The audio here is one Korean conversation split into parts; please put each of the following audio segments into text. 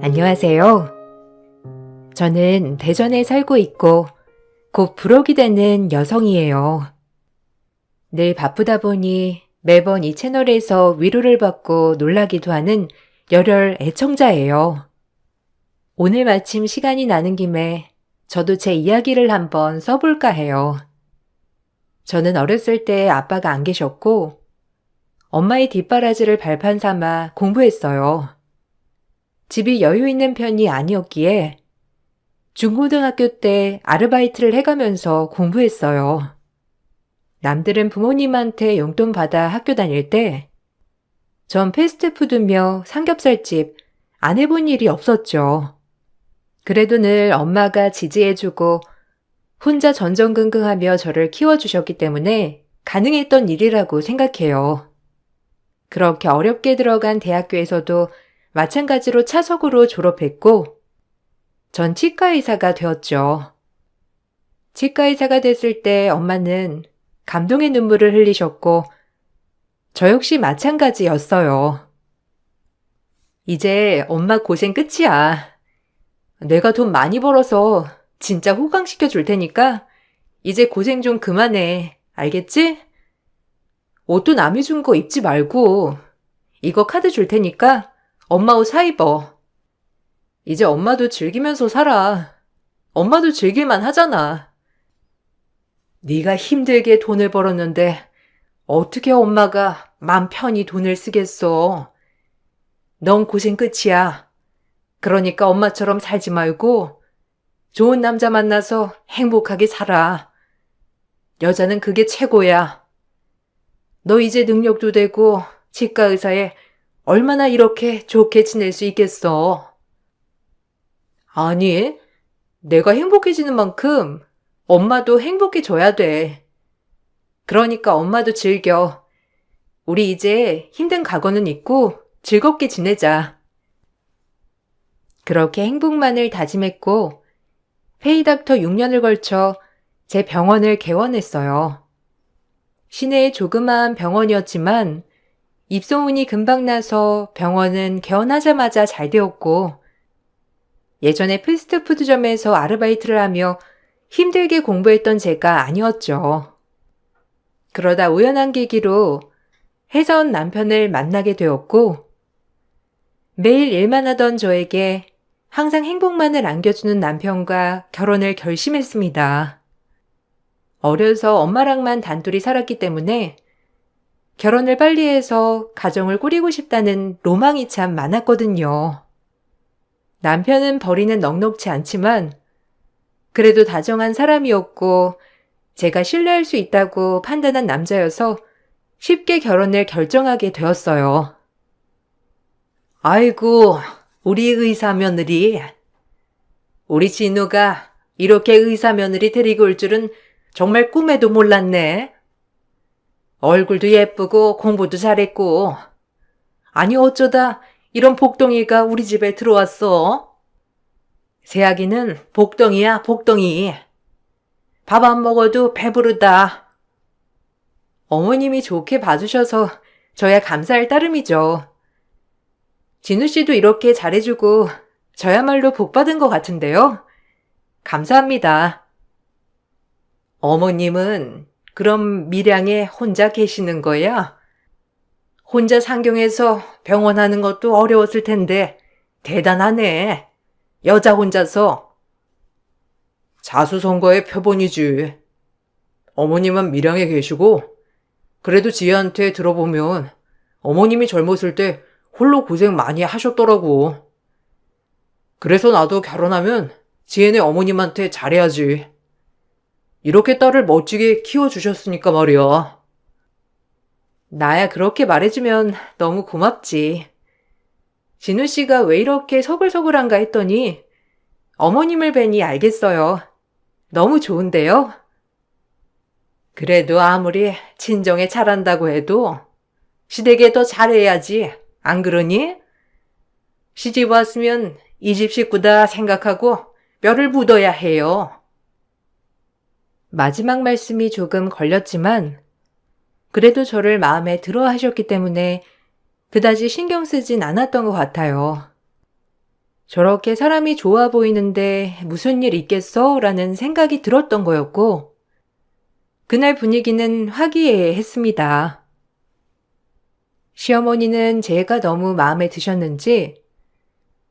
안녕하세요. 저는 대전에 살고 있고 곧 부록이 되는 여성이에요. 늘 바쁘다 보니 매번 이 채널에서 위로를 받고 놀라기도 하는 열혈 애청자예요. 오늘 마침 시간이 나는 김에 저도 제 이야기를 한번 써볼까 해요. 저는 어렸을 때 아빠가 안 계셨고 엄마의 뒷바라지를 발판 삼아 공부했어요. 집이 여유 있는 편이 아니었기에 중고등학교 때 아르바이트를 해가면서 공부했어요. 남들은 부모님한테 용돈 받아 학교 다닐 때 전 패스트푸드며 삼겹살집 안 해본 일이 없었죠. 그래도 늘 엄마가 지지해주고 혼자 전전긍긍하며 저를 키워주셨기 때문에 가능했던 일이라고 생각해요. 그렇게 어렵게 들어간 대학교에서도 마찬가지로 차석으로 졸업했고 전 치과의사가 되었죠. 치과의사가 됐을 때 엄마는 감동의 눈물을 흘리셨고 저 역시 마찬가지였어요. 이제 엄마 고생 끝이야. 내가 돈 많이 벌어서 진짜 호강시켜 줄 테니까 이제 고생 좀 그만해. 알겠지? 옷도 남이 준 거 입지 말고 이거 카드 줄 테니까 엄마 옷 사 입어. 이제 엄마도 즐기면서 살아. 엄마도 즐길만 하잖아. 네가 힘들게 돈을 벌었는데 어떻게 엄마가 맘 편히 돈을 쓰겠어. 넌 고생 끝이야. 그러니까 엄마처럼 살지 말고 좋은 남자 만나서 행복하게 살아. 여자는 그게 최고야. 너 이제 능력도 되고 치과 의사에 얼마나 이렇게 좋게 지낼 수 있겠어. 아니, 내가 행복해지는 만큼 엄마도 행복해져야 돼. 그러니까 엄마도 즐겨. 우리 이제 힘든 과거는 잊고 즐겁게 지내자. 그렇게 행복만을 다짐했고 페이닥터 6년을 걸쳐 제 병원을 개원했어요. 시내의 조그마한 병원이었지만 입소문이 금방 나서 병원은 개원하자마자 잘 되었고 예전에 패스트푸드점에서 아르바이트를 하며 힘들게 공부했던 제가 아니었죠. 그러다 우연한 계기로 회사원 남편을 만나게 되었고 매일 일만 하던 저에게 항상 행복만을 안겨주는 남편과 결혼을 결심했습니다. 어려서 엄마랑만 단둘이 살았기 때문에 결혼을 빨리 해서 가정을 꾸리고 싶다는 로망이 참 많았거든요. 남편은 벌이는 넉넉지 않지만 그래도 다정한 사람이었고 제가 신뢰할 수 있다고 판단한 남자여서 쉽게 결혼을 결정하게 되었어요. 아이고, 우리 의사 며느리. 우리 진우가 이렇게 의사 며느리 데리고 올 줄은 정말 꿈에도 몰랐네. 얼굴도 예쁘고 공부도 잘했고. 아니 어쩌다 이런 복덩이가 우리 집에 들어왔어? 새아기는 복덩이야, 복덩이. 밥 안 먹어도 배부르다. 어머님이 좋게 봐주셔서 저야 감사할 따름이죠. 진우 씨도 이렇게 잘해주고 저야말로 복 받은 것 같은데요. 감사합니다. 어머님은 그럼 밀양에 혼자 계시는 거야? 혼자 상경해서 병원 하는 것도 어려웠을 텐데 대단하네. 여자 혼자서. 자수성가의 표본이지. 어머님은 밀양에 계시고 그래도 지혜한테 들어보면 어머님이 젊었을 때 홀로 고생 많이 하셨더라고. 그래서 나도 결혼하면 지혜네 어머님한테 잘해야지. 이렇게 딸을 멋지게 키워주셨으니까 말이야. 나야 그렇게 말해주면 너무 고맙지. 진우 씨가 왜 이렇게 서글서글한가 했더니 어머님을 뵈니 알겠어요. 너무 좋은데요? 그래도 아무리 친정에 잘한다고 해도 시댁에 더 잘해야지. 안 그러니? 시집 왔으면 이 집 식구다 생각하고 뼈를 묻어야 해요. 마지막 말씀이 조금 걸렸지만 그래도 저를 마음에 들어 하셨기 때문에 그다지 신경 쓰진 않았던 것 같아요. 저렇게 사람이 좋아 보이는데 무슨 일 있겠어? 라는 생각이 들었던 거였고, 그날 분위기는 화기애애했습니다. 시어머니는 제가 너무 마음에 드셨는지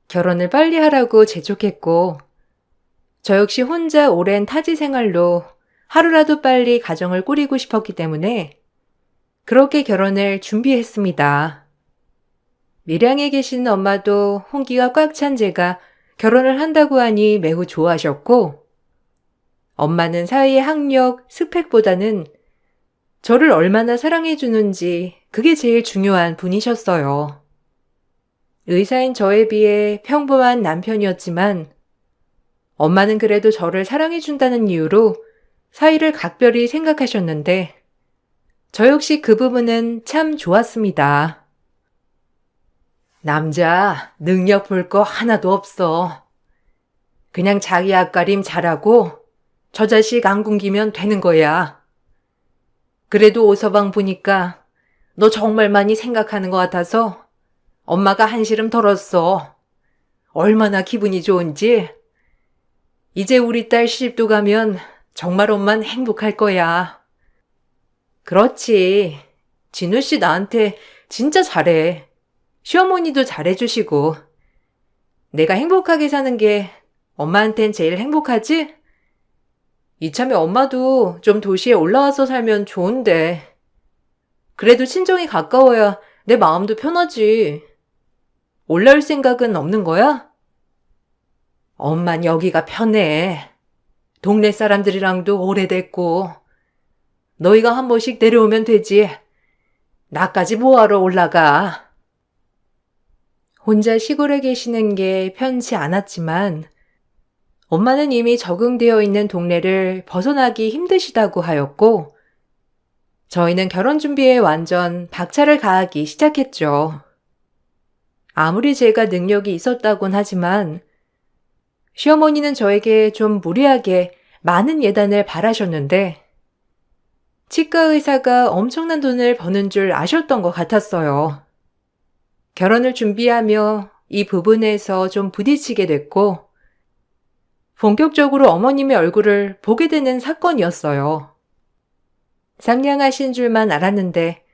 결혼을 빨리 하라고 재촉했고, 저 역시 혼자 오랜 타지 생활로 하루라도 빨리 가정을 꾸리고 싶었기 때문에 그렇게 결혼을 준비했습니다. 밀양에 계신 엄마도 홍기가 꽉 찬 제가 결혼을 한다고 하니 매우 좋아하셨고, 엄마는 사회의 학력, 스펙보다는 저를 얼마나 사랑해주는지 그게 제일 중요한 분이셨어요. 의사인 저에 비해 평범한 남편이었지만 엄마는 그래도 저를 사랑해준다는 이유로 사이를 각별히 생각하셨는데 저 역시 그 부분은 참 좋았습니다. 남자 능력 볼 거 하나도 없어. 그냥 자기 앞가림 잘하고 저 자식 안 굶기면 되는 거야. 그래도 오서방 보니까 너 정말 많이 생각하는 것 같아서 엄마가 한시름 덜었어. 얼마나 기분이 좋은지. 이제 우리 딸 시집도 가면 정말 엄만 행복할 거야. 그렇지. 진우 씨 나한테 진짜 잘해. 시어머니도 잘해주시고. 내가 행복하게 사는 게 엄마한텐 제일 행복하지? 이참에 엄마도 좀 도시에 올라와서 살면 좋은데. 그래도 친정이 가까워야 내 마음도 편하지. 올라올 생각은 없는 거야? 엄만 여기가 편해. 동네 사람들이랑도 오래됐고. 너희가 한 번씩 내려오면 되지. 나까지 뭐하러 올라가. 혼자 시골에 계시는 게 편치 않았지만 엄마는 이미 적응되어 있는 동네를 벗어나기 힘드시다고 하였고, 저희는 결혼 준비에 완전 박차를 가하기 시작했죠. 아무리 제가 능력이 있었다곤 하지만 시어머니는 저에게 좀 무리하게 많은 예단을 바라셨는데 치과 의사가 엄청난 돈을 버는 줄 아셨던 것 같았어요. 결혼을 준비하며 이 부분에서 좀 부딪히게 됐고 본격적으로 어머님의 얼굴을 보게 되는 사건이었어요. 상냥하신 줄만 알았는데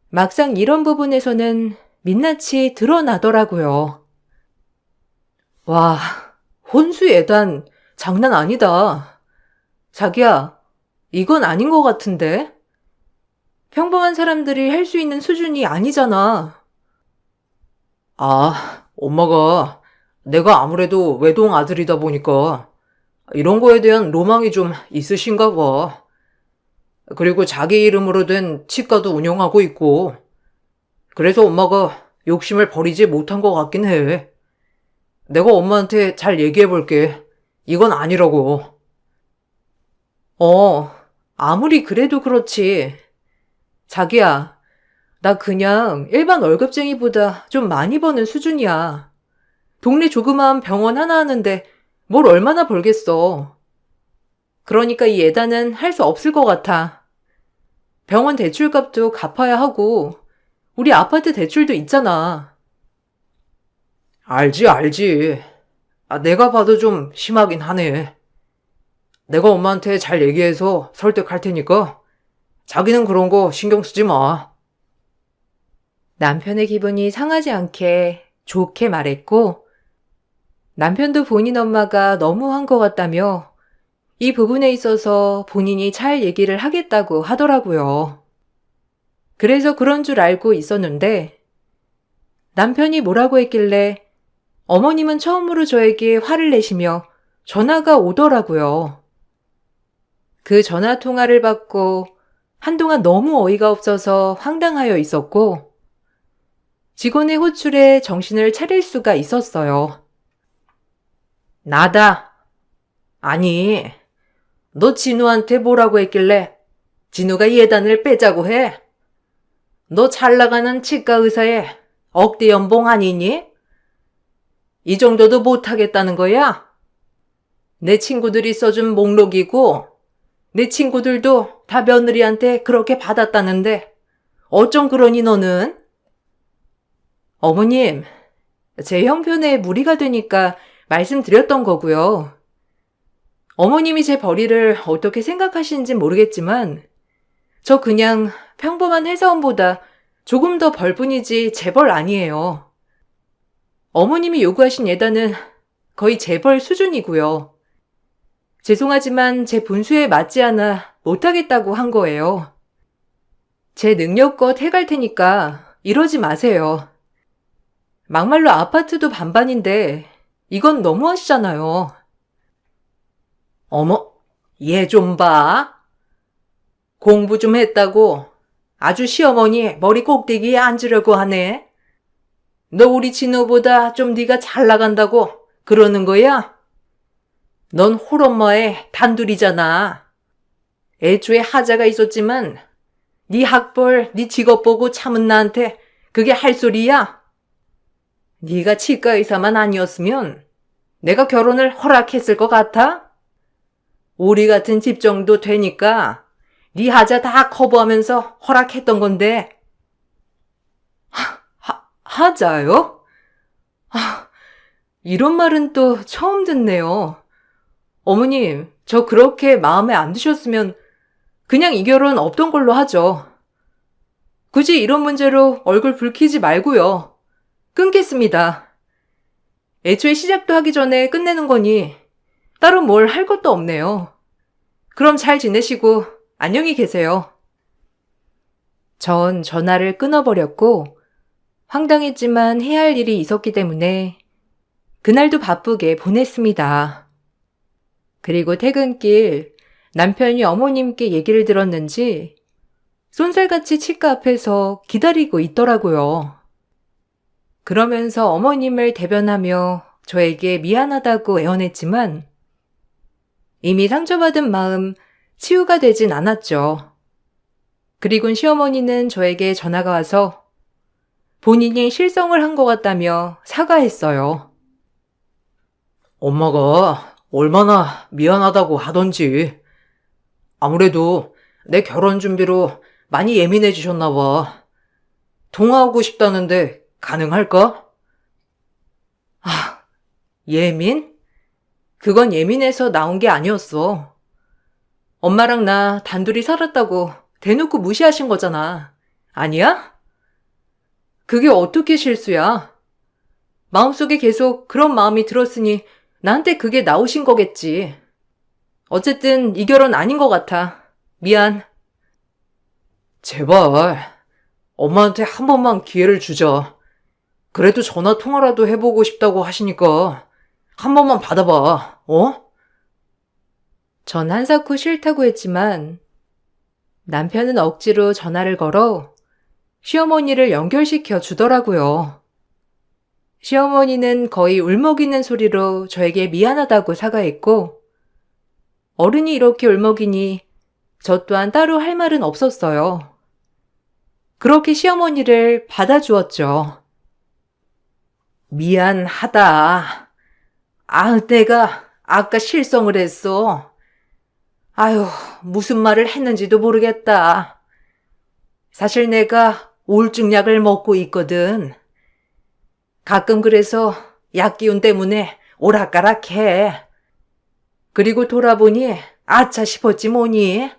막상 이런 부분에서는 민낯이 드러나더라고요. 와, 혼수 예단 장난 아니다. 자기야, 이건 아닌 것 같은데? 평범한 사람들이 할 수 있는 수준이 아니잖아. 아, 엄마가 내가 아무래도 외동 아들이다 보니까 이런 거에 대한 로망이 좀 있으신가 봐. 그리고 자기 이름으로 된 치과도 운영하고 있고, 그래서 엄마가 욕심을 버리지 못한 것 같긴 해. 내가 엄마한테 잘 얘기해 볼게. 이건 아니라고. 아무리 그래도 그렇지. 자기야, 나 그냥 일반 월급쟁이보다 좀 많이 버는 수준이야. 동네 조그마한 병원 하나 하는데 뭘 얼마나 벌겠어. 그러니까 이 예단은 할 수 없을 것 같아. 병원 대출값도 갚아야 하고 우리 아파트 대출도 있잖아. 알지. 내가 봐도 좀 심하긴 하네. 내가 엄마한테 잘 얘기해서 설득할 테니까 자기는 그런 거 신경 쓰지 마. 남편의 기분이 상하지 않게 좋게 말했고, 남편도 본인 엄마가 너무 한 것 같다며 이 부분에 있어서 본인이 잘 얘기를 하겠다고 하더라고요. 그래서 그런 줄 알고 있었는데 남편이 뭐라고 했길래 어머님은 처음으로 저에게 화를 내시며 전화가 오더라고요. 그 전화 통화를 받고 한동안 너무 어이가 없어서 황당하여 있었고 직원의 호출에 정신을 차릴 수가 있었어요. 나다. 아니, 너 진우한테 뭐라고 했길래 진우가 예단을 빼자고 해? 너 잘 나가는 치과 의사에 억대 연봉 아니니? 이 정도도 못하겠다는 거야? 내 친구들이 써준 목록이고 내 친구들도 다 며느리한테 그렇게 받았다는데 어쩜 그러니 너는? 어머님, 제 형편에 무리가 되니까 말씀드렸던 거고요. 어머님이 제 벌이를 어떻게 생각하시는지 모르겠지만 저 그냥 평범한 회사원보다 조금 더 벌뿐이지 재벌 아니에요. 어머님이 요구하신 예단은 거의 재벌 수준이고요. 죄송하지만 제 분수에 맞지 않아 못하겠다고 한 거예요. 제 능력껏 해갈 테니까 이러지 마세요. 막말로 아파트도 반반인데 이건 너무하시잖아요. 어머, 얘 좀 봐. 공부 좀 했다고 아주 시어머니 머리 꼭대기에 앉으려고 하네. 너 우리 진우보다 좀 네가 잘 나간다고 그러는 거야? 넌 홀엄마의 단둘이잖아. 애초에 하자가 있었지만 네 학벌, 네 직업 보고 참은 나한테 그게 할 소리야? 네가 치과 의사만 아니었으면 내가 결혼을 허락했을 것 같아? 우리 같은 집 정도 되니까 네 하자 다 커버하면서 허락했던 건데. 하자요? 이런 말은 또 처음 듣네요. 어머님, 저 그렇게 마음에 안 드셨으면 그냥 이 결혼 없던 걸로 하죠. 굳이 이런 문제로 얼굴 붉히지 말고요. 끊겠습니다. 애초에 시작도 하기 전에 끝내는 거니 따로 뭘 할 것도 없네요. 그럼 잘 지내시고 안녕히 계세요. 전 전화를 끊어버렸고 황당했지만 해야 할 일이 있었기 때문에 그날도 바쁘게 보냈습니다. 그리고 퇴근길 남편이 어머님께 얘기를 들었는지 쏜살같이 치과 앞에서 기다리고 있더라고요. 그러면서 어머님을 대변하며 저에게 미안하다고 애원했지만 이미 상처받은 마음 치유가 되진 않았죠. 그리곤 시어머니는 저에게 전화가 와서 본인이 실성을 한 것 같다며 사과했어요. 엄마가 얼마나 미안하다고 하던지. 아무래도 내 결혼 준비로 많이 예민해지셨나 봐. 통화하고 싶다는데 가능할까? 예민? 그건 예민해서 나온 게 아니었어. 엄마랑 나 단둘이 살았다고 대놓고 무시하신 거잖아. 아니야? 그게 어떻게 실수야? 마음속에 계속 그런 마음이 들었으니 나한테 그게 나오신 거겠지. 어쨌든 이 결혼 아닌 것 같아. 미안. 제발 엄마한테 한 번만 기회를 주자. 그래도 전화 통화라도 해보고 싶다고 하시니까 한 번만 받아봐. 어? 전 한사코 싫다고 했지만 남편은 억지로 전화를 걸어 시어머니를 연결시켜 주더라고요. 시어머니는 거의 울먹이는 소리로 저에게 미안하다고 사과했고 어른이 이렇게 울먹이니 저 또한 따로 할 말은 없었어요. 그렇게 시어머니를 받아주었죠. 미안하다. 내가 아까 실성을 했어. 아유, 무슨 말을 했는지도 모르겠다. 사실 내가 우울증 약을 먹고 있거든. 가끔 그래서 약 기운 때문에 오락가락해. 그리고 돌아보니 아차 싶었지 뭐니.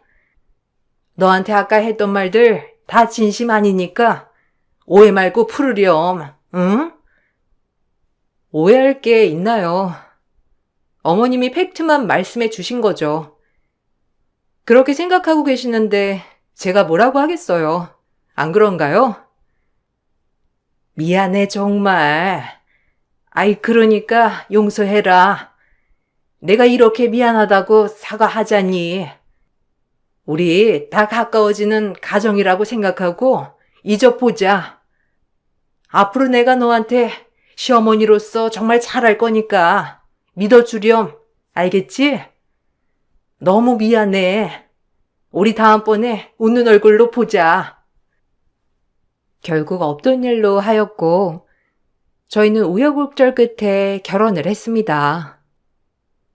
너한테 아까 했던 말들 다 진심 아니니까 오해 말고 풀으렴. 응? 오해할 게 있나요? 어머님이 팩트만 말씀해 주신 거죠. 그렇게 생각하고 계시는데 제가 뭐라고 하겠어요. 안 그런가요? 미안해 정말. 그러니까 용서해라. 내가 이렇게 미안하다고 사과하자니. 우리 다 가까워지는 가정이라고 생각하고 잊어보자. 앞으로 내가 너한테 시어머니로서 정말 잘할 거니까 믿어주렴. 알겠지? 너무 미안해. 우리 다음번에 웃는 얼굴로 보자. 결국 없던 일로 하였고 저희는 우여곡절 끝에 결혼을 했습니다.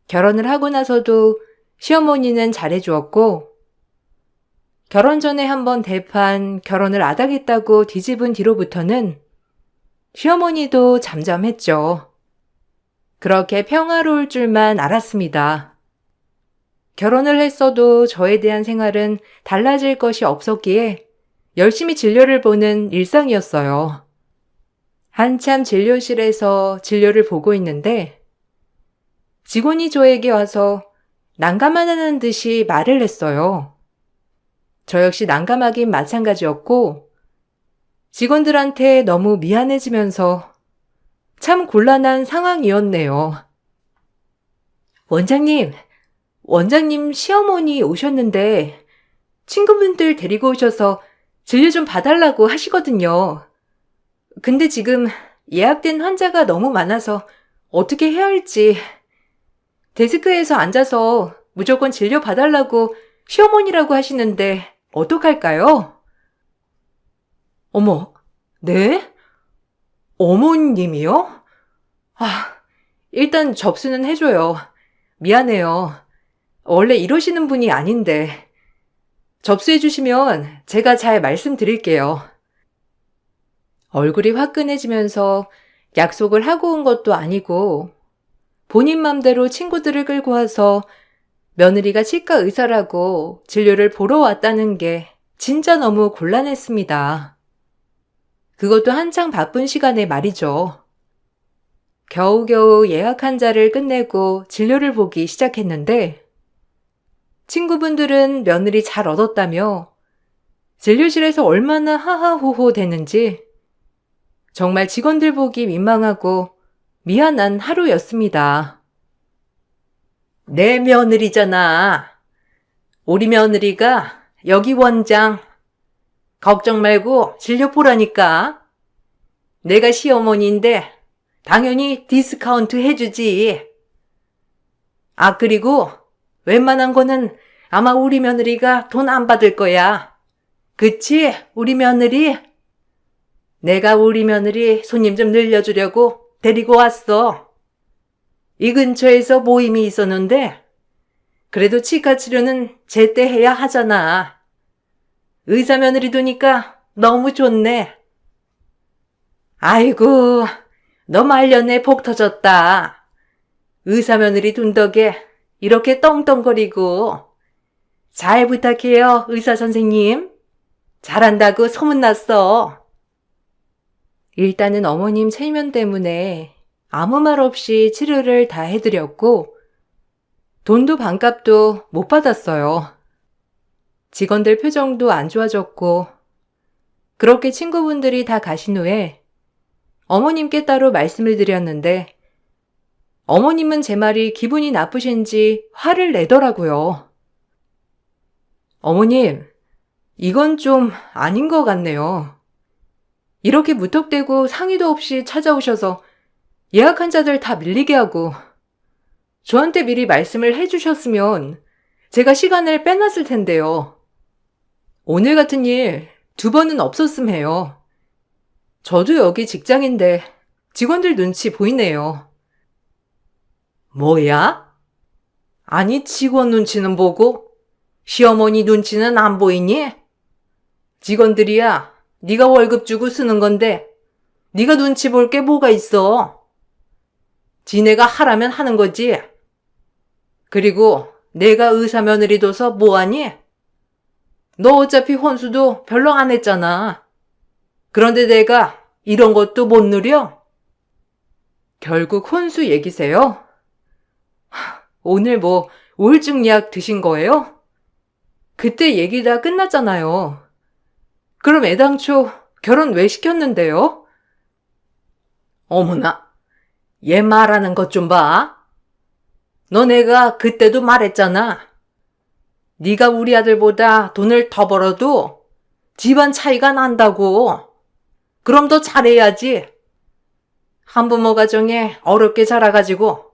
결혼을 하고 나서도 시어머니는 잘해주었고 결혼 전에 한번 대판 결혼을 안 하겠다고 뒤집은 뒤로부터는 시어머니도 잠잠했죠. 그렇게 평화로울 줄만 알았습니다. 결혼을 했어도 저에 대한 생활은 달라질 것이 없었기에 열심히 진료를 보는 일상이었어요. 한참 진료실에서 진료를 보고 있는데 직원이 저에게 와서 난감하다는 듯이 말을 했어요. 저 역시 난감하긴 마찬가지였고 직원들한테 너무 미안해지면서 참 곤란한 상황이었네요. 원장님 시어머니 오셨는데 친구분들 데리고 오셔서 진료 좀 봐달라고 하시거든요. 근데 지금 예약된 환자가 너무 많아서 어떻게 해야 할지 데스크에서 앉아서 무조건 진료 봐달라고 시어머니라고 하시는데 어떡할까요? 어머, 네? 어머님이요? 일단 접수는 해줘요. 미안해요. 원래 이러시는 분이 아닌데. 접수해 주시면 제가 잘 말씀드릴게요. 얼굴이 화끈해지면서 약속을 하고 온 것도 아니고 본인 맘대로 친구들을 끌고 와서 며느리가 치과 의사라고 진료를 보러 왔다는 게 진짜 너무 곤란했습니다. 그것도 한창 바쁜 시간에 말이죠. 겨우겨우 예약 환자를 끝내고 진료를 보기 시작했는데 친구분들은 며느리 잘 얻었다며 진료실에서 얼마나 하하호호 되는지 정말 직원들 보기 민망하고 미안한 하루였습니다. 내 며느리잖아. 우리 며느리가 여기 원장. 걱정 말고 진료 보라니까. 내가 시어머니인데 당연히 디스카운트 해주지. 그리고 웬만한 거는 아마 우리 며느리가 돈 안 받을 거야. 그치? 우리 며느리? 내가 우리 며느리 손님 좀 늘려주려고 데리고 왔어. 이 근처에서 모임이 있었는데 그래도 치과 치료는 제때 해야 하잖아. 의사 며느리 두니까 너무 좋네. 아이고, 너 말년에 복 터졌다. 의사 며느리 둔 덕에 이렇게 떵떵거리고. 잘 부탁해요, 의사 선생님. 잘한다고 소문났어. 일단은 어머님 체면 때문에 아무 말 없이 치료를 다 해드렸고 돈도 반값도 못 받았어요. 직원들 표정도 안 좋아졌고 그렇게 친구분들이 다 가신 후에 어머님께 따로 말씀을 드렸는데 어머님은 제 말이 기분이 나쁘신지 화를 내더라고요. 어머님, 이건 좀 아닌 것 같네요. 이렇게 무턱대고 상의도 없이 찾아오셔서 예약 환자들 다 밀리게 하고 저한테 미리 말씀을 해주셨으면 제가 시간을 빼놨을 텐데요. 오늘 같은 일 2번은 없었음 해요. 저도 여기 직장인데 직원들 눈치 보이네요. 뭐야? 아니 직원 눈치는 보고 시어머니 눈치는 안 보이니? 직원들이야 네가 월급 주고 쓰는 건데 네가 눈치 볼 게 뭐가 있어? 지네가 하라면 하는 거지. 그리고 내가 의사 며느리 둬서 뭐하니? 너 어차피 혼수도 별로 안 했잖아. 그런데 내가 이런 것도 못 누려? 결국 혼수 얘기세요? 오늘 뭐 우울증 약 드신 거예요? 그때 얘기 다 끝났잖아요. 그럼 애당초 결혼 왜 시켰는데요? 어머나, 얘 말하는 것 좀 봐. 너 내가 그때도 말했잖아. 네가 우리 아들보다 돈을 더 벌어도 집안 차이가 난다고. 그럼 더 잘해야지. 한부모 가정에 어렵게 자라가지고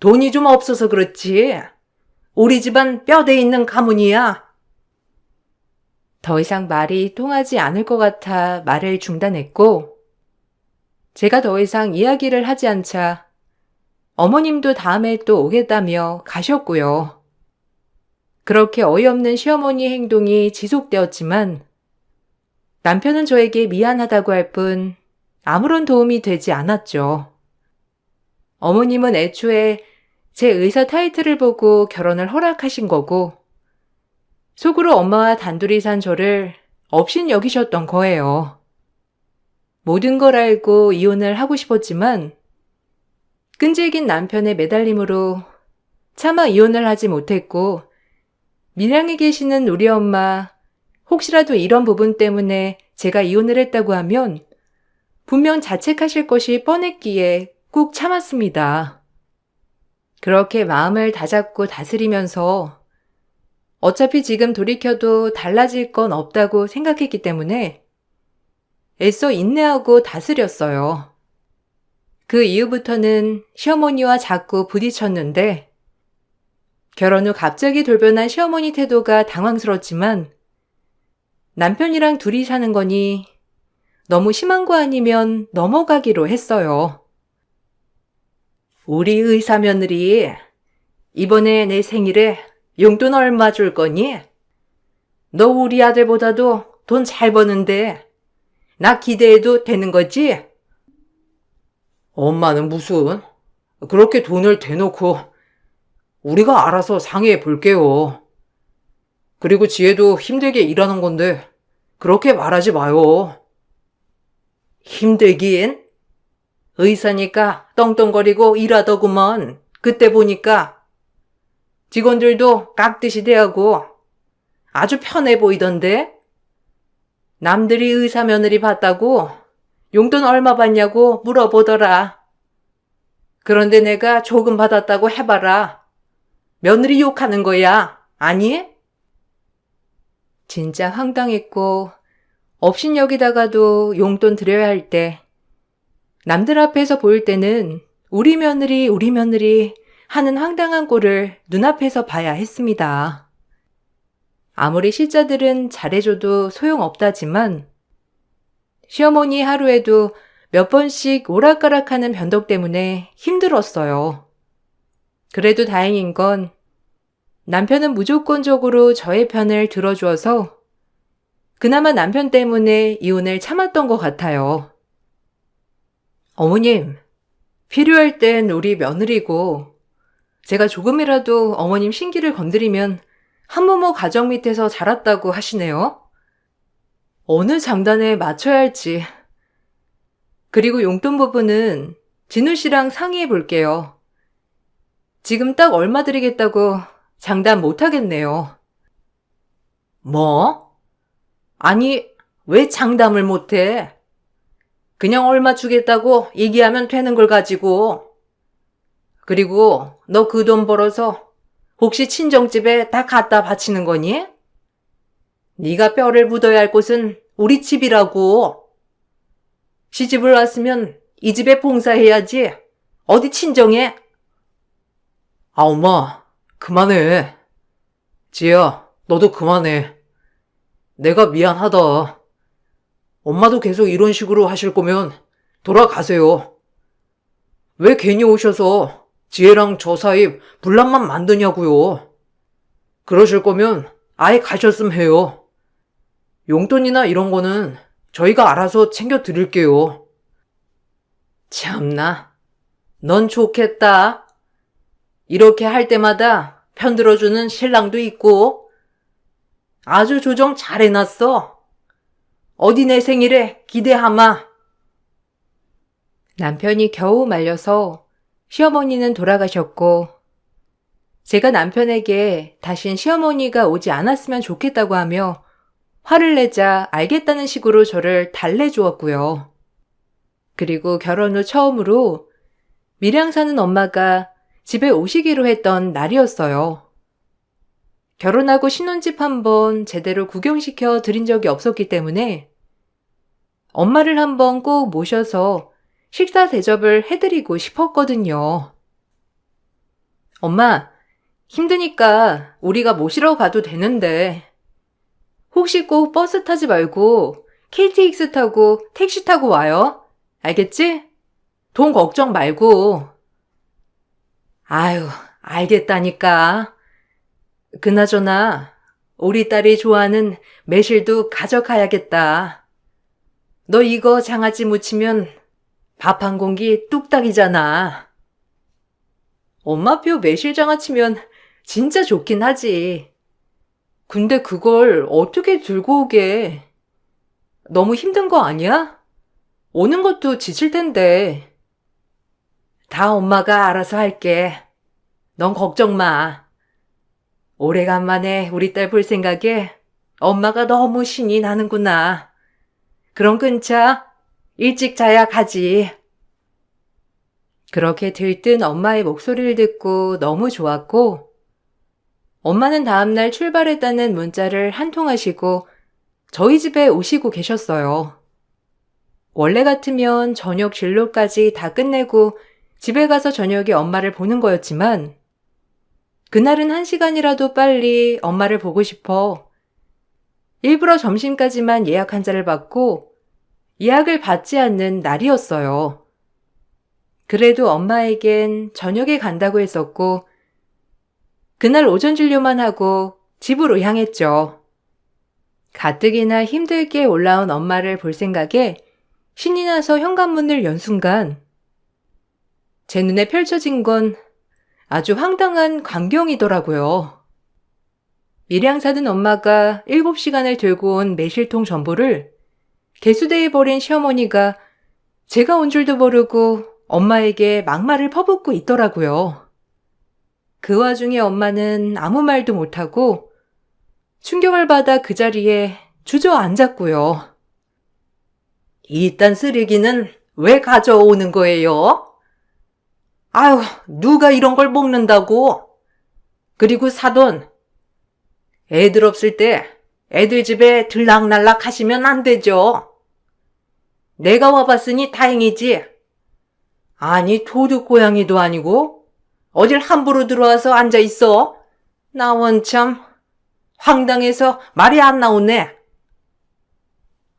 돈이 좀 없어서 그렇지. 우리 집안 뼈대 있는 가문이야. 더 이상 말이 통하지 않을 것 같아 말을 중단했고 제가 더 이상 이야기를 하지 않자 어머님도 다음에 또 오겠다며 가셨고요. 그렇게 어이없는 시어머니 행동이 지속되었지만 남편은 저에게 미안하다고 할 뿐 아무런 도움이 되지 않았죠. 어머님은 애초에 제 의사 타이틀을 보고 결혼을 허락하신 거고, 속으로 엄마와 단둘이 산 저를 업신 여기셨던 거예요. 모든 걸 알고 이혼을 하고 싶었지만, 끈질긴 남편의 매달림으로 차마 이혼을 하지 못했고, 밀양에 계시는 우리 엄마, 혹시라도 이런 부분 때문에 제가 이혼을 했다고 하면 분명 자책하실 것이 뻔했기에 꾹 참았습니다. 그렇게 마음을 다잡고 다스리면서 어차피 지금 돌이켜도 달라질 건 없다고 생각했기 때문에 애써 인내하고 다스렸어요. 그 이후부터는 시어머니와 자꾸 부딪혔는데 결혼 후 갑자기 돌변한 시어머니 태도가 당황스럽지만 남편이랑 둘이 사는 거니 너무 심한 거 아니면 넘어가기로 했어요. 우리 의사 며느리 이번에 내 생일에 용돈 얼마 줄 거니? 너 우리 아들보다도 돈 잘 버는데 나 기대해도 되는 거지? 엄마는 무슨 그렇게 돈을 대놓고 우리가 알아서 상의해 볼게요. 그리고 지혜도 힘들게 일하는 건데 그렇게 말하지 마요. 힘들긴? 의사니까 떵떵거리고 일하더구먼. 그때 보니까 직원들도 깍듯이 대하고 아주 편해 보이던데? 남들이 의사 며느리 봤다고 용돈 얼마 받냐고 물어보더라. 그런데 내가 조금 받았다고 해봐라. 며느리 욕하는 거야. 아니? 진짜 황당했고 업신여기다가도 용돈 드려야 할 때 남들 앞에서 보일 때는 우리 며느리 하는 황당한 꼴을 눈앞에서 봐야 했습니다. 아무리 실자들은 잘해줘도 소용없다지만 시어머니 하루에도 몇 번씩 오락가락하는 변덕 때문에 힘들었어요. 그래도 다행인 건 남편은 무조건적으로 저의 편을 들어주어서 그나마 남편 때문에 이혼을 참았던 것 같아요. 어머님, 필요할 땐 우리 며느리고 제가 조금이라도 어머님 신기를 건드리면 한모모 가정 밑에서 자랐다고 하시네요. 어느 장단에 맞춰야 할지. 그리고 용돈 부분은 진우 씨랑 상의해 볼게요. 지금 딱 얼마 드리겠다고 장담 못 하겠네요. 뭐? 아니, 왜 장담을 못 해? 그냥 얼마 주겠다고 얘기하면 되는 걸 가지고. 그리고 너 그 돈 벌어서 혹시 친정집에 다 갖다 바치는 거니? 네가 뼈를 묻어야 할 곳은 우리 집이라고. 시집을 왔으면 이 집에 봉사해야지. 어디 친정에? 아, 엄마, 그만해. 지혜야, 너도 그만해. 내가 미안하다. 엄마도 계속 이런 식으로 하실 거면 돌아가세요. 왜 괜히 오셔서 지혜랑 저 사이 분란만 만드냐고요. 그러실 거면 아예 가셨음 해요. 용돈이나 이런 거는 저희가 알아서 챙겨 드릴게요. 참나, 넌 좋겠다. 이렇게 할 때마다 편들어주는 신랑도 있고 아주 조정 잘 해놨어. 어디 내 생일에 기대하마. 남편이 겨우 말려서 시어머니는 돌아가셨고 제가 남편에게 다신 시어머니가 오지 않았으면 좋겠다고 하며 화를 내자 알겠다는 식으로 저를 달래주었고요. 그리고 결혼 후 처음으로 밀양 사는 엄마가 집에 오시기로 했던 날이었어요. 결혼하고 신혼집 한번 제대로 구경시켜 드린 적이 없었기 때문에 엄마를 한번 꼭 모셔서 식사 대접을 해드리고 싶었거든요. 엄마, 힘드니까 우리가 모시러 가도 되는데 혹시 꼭 버스 타지 말고 KTX 타고 택시 타고 와요. 알겠지? 돈 걱정 말고. 아유, 알겠다니까. 그나저나 우리 딸이 좋아하는 매실도 가져가야겠다. 너 이거 장아찌 무치면 밥 한 공기 뚝딱이잖아. 엄마표 매실장아찌면 진짜 좋긴 하지. 근데 그걸 어떻게 들고 오게? 너무 힘든 거 아니야? 오는 것도 지칠 텐데. 다 엄마가 알아서 할게. 넌 걱정 마. 오래간만에 우리 딸 볼 생각에 엄마가 너무 신이 나는구나. 그럼 끊자. 일찍 자야 가지. 그렇게 들뜬 엄마의 목소리를 듣고 너무 좋았고, 엄마는 다음날 출발했다는 문자를 한 통 하시고 저희 집에 오시고 계셨어요. 원래 같으면 저녁 진로까지 다 끝내고 집에 가서 저녁에 엄마를 보는 거였지만, 그날은 1시간이라도 빨리 엄마를 보고 싶어 일부러 점심까지만 예약 환자를 받고 예약을 받지 않는 날이었어요. 그래도 엄마에겐 저녁에 간다고 했었고, 그날 오전 진료만 하고 집으로 향했죠. 가뜩이나 힘들게 올라온 엄마를 볼 생각에 신이 나서 현관문을 연 순간 제 눈에 펼쳐진 건 아주 황당한 광경이더라고요. 밀양 사는 엄마가 7시간을 들고 온 매실통 전부를 개수대에 버린 시어머니가 제가 온 줄도 모르고 엄마에게 막말을 퍼붓고 있더라고요. 그 와중에 엄마는 아무 말도 못하고 충격을 받아 그 자리에 주저앉았고요. 이딴 쓰레기는 왜 가져오는 거예요? 아유, 누가 이런 걸 먹는다고? 그리고 사돈, 애들 없을 때 애들 집에 들락날락 하시면 안 되죠. 내가 와봤으니 다행이지. 아니, 도둑 고양이도 아니고 어딜 함부로 들어와서 앉아있어? 나 원참 황당해서 말이 안 나오네.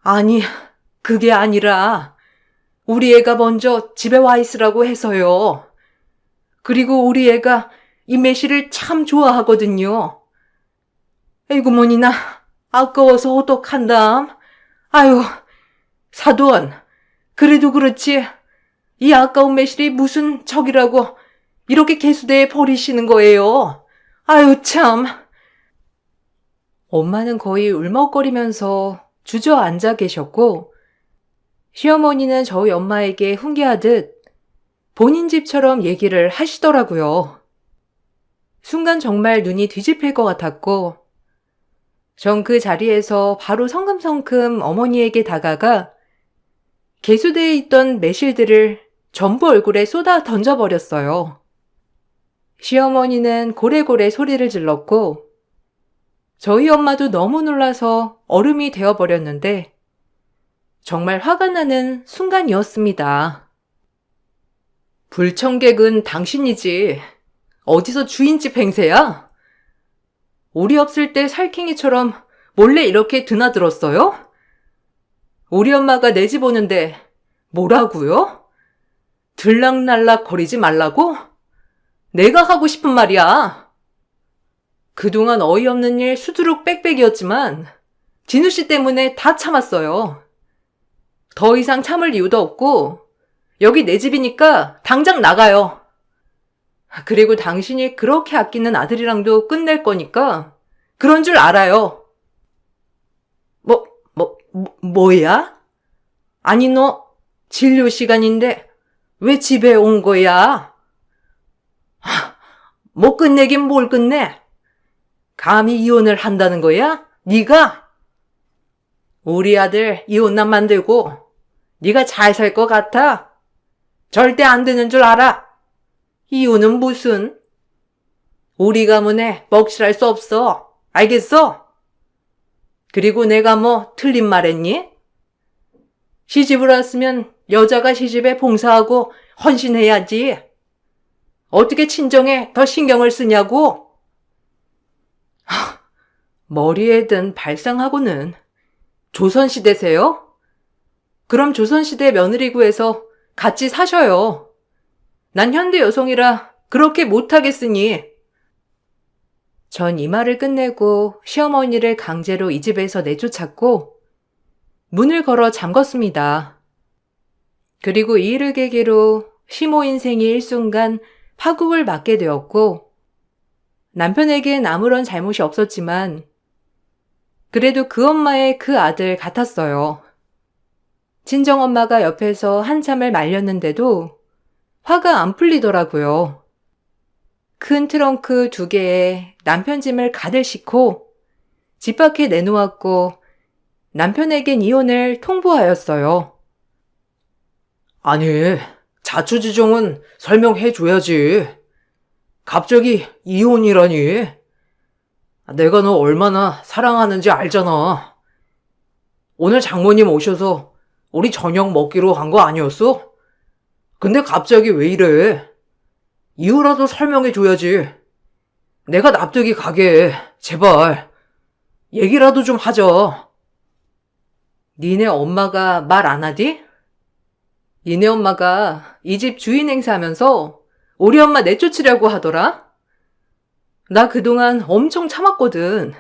아니, 그게 아니라 우리 애가 먼저 집에 와 있으라고 해서요. 그리고 우리 애가 이 매실을 참 좋아하거든요. 에구머니나 아까워서 어떡한담. 아유, 사돈, 그래도 그렇지 이 아까운 매실이 무슨 적이라고 이렇게 개수대에 버리시는 거예요. 아유 참. 엄마는 거의 울먹거리면서 주저앉아 계셨고, 시어머니는 저희 엄마에게 훈계하듯 본인 집처럼 얘기를 하시더라고요. 순간 정말 눈이 뒤집힐 것 같았고, 전 그 자리에서 바로 성큼성큼 어머니에게 다가가 개수대에 있던 매실들을 전부 얼굴에 쏟아 던져버렸어요. 시어머니는 고래고래 소리를 질렀고, 저희 엄마도 너무 놀라서 얼음이 되어버렸는데, 정말 화가 나는 순간이었습니다. 불청객은 당신이지. 어디서 주인집 행세야? 우리 없을 때 살쾡이처럼 몰래 이렇게 드나들었어요? 우리 엄마가 내 집 오는데 뭐라고요? 들락날락 거리지 말라고? 내가 하고 싶은 말이야. 그동안 어이없는 일 수두룩 빽빽이었지만 진우 씨 때문에 다 참았어요. 더 이상 참을 이유도 없고 여기 내 집이니까 당장 나가요. 그리고 당신이 그렇게 아끼는 아들이랑도 끝낼 거니까 그런 줄 알아요. 뭐야? 아니 너 진료 시간인데 왜 집에 온 거야? 뭐 끝내긴 뭘 끝내? 감히 이혼을 한다는 거야? 네가? 우리 아들 이혼남 만들고 네가 잘 살 것 같아? 절대 안 되는 줄 알아. 이혼은 무슨? 우리 가문에 먹칠할 수 없어. 알겠어? 그리고 내가 뭐 틀린 말 했니? 시집을 왔으면 여자가 시집에 봉사하고 헌신해야지. 어떻게 친정에 더 신경을 쓰냐고? 머리에 든 발상하고는. 조선시대세요? 그럼 조선시대 며느리 구해서 같이 사셔요. 난 현대 여성이라 그렇게 못하겠으니. 전 이 말을 끝내고 시어머니를 강제로 이 집에서 내쫓았고, 문을 걸어 잠궜습니다. 그리고 이 일을 계기로 시모 인생이 일순간 파국을 맞게 되었고, 남편에겐 아무런 잘못이 없었지만 그래도 그 엄마의 그 아들 같았어요. 친정엄마가 옆에서 한참을 말렸는데도 화가 안 풀리더라고요. 큰 트렁크 2개에 남편 짐을 가득 싣고 집 밖에 내놓았고 남편에겐 이혼을 통보하였어요. 아니, 자초지종은 설명해줘야지. 갑자기 이혼이라니. 내가 너 얼마나 사랑하는지 알잖아. 오늘 장모님 오셔서 우리 저녁 먹기로 한 거 아니었어? 근데 갑자기 왜 이래? 이유라도 설명해줘야지. 내가 납득이 가게. 제발. 얘기라도 좀 하자. 니네 엄마가 말 안 하디? 니네 엄마가 이 집 주인 행세하면서 우리 엄마 내쫓으려고 하더라? 나 그동안 엄청 참았거든.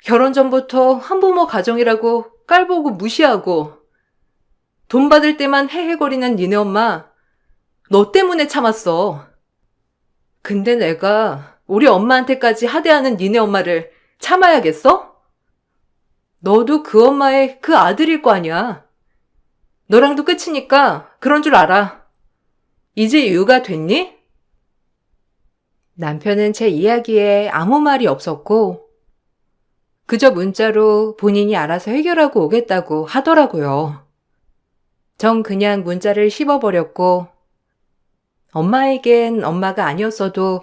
결혼 전부터 한부모 가정이라고 깔보고 무시하고 돈 받을 때만 헤헤거리는 니네 엄마 너 때문에 참았어. 근데 내가 우리 엄마한테까지 하대하는 니네 엄마를 참아야겠어? 너도 그 엄마의 그 아들일 거 아니야. 너랑도 끝이니까 그런 줄 알아. 이제 이유가 됐니? 남편은 제 이야기에 아무 말이 없었고 그저 문자로 본인이 알아서 해결하고 오겠다고 하더라고요. 전 그냥 문자를 씹어버렸고 엄마에겐 엄마가 아니었어도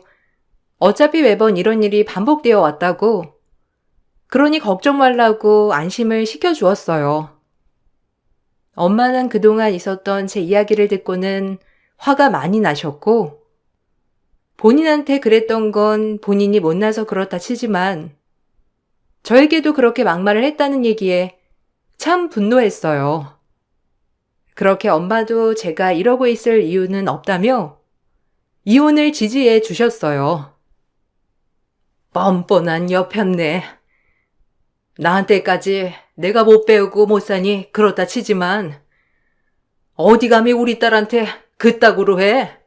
어차피 매번 이런 일이 반복되어 왔다고 그러니 걱정 말라고 안심을 시켜주었어요. 엄마는 그동안 있었던 제 이야기를 듣고는 화가 많이 나셨고 본인한테 그랬던 건 본인이 못나서 그렇다 치지만 저에게도 그렇게 막말을 했다는 얘기에 참 분노했어요. 그렇게 엄마도 제가 이러고 있을 이유는 없다며 이혼을 지지해 주셨어요. 뻔뻔한 여편네. 나한테까지 내가 못 배우고 못 사니 그렇다 치지만 어디 감히 우리 딸한테 그따구로 해?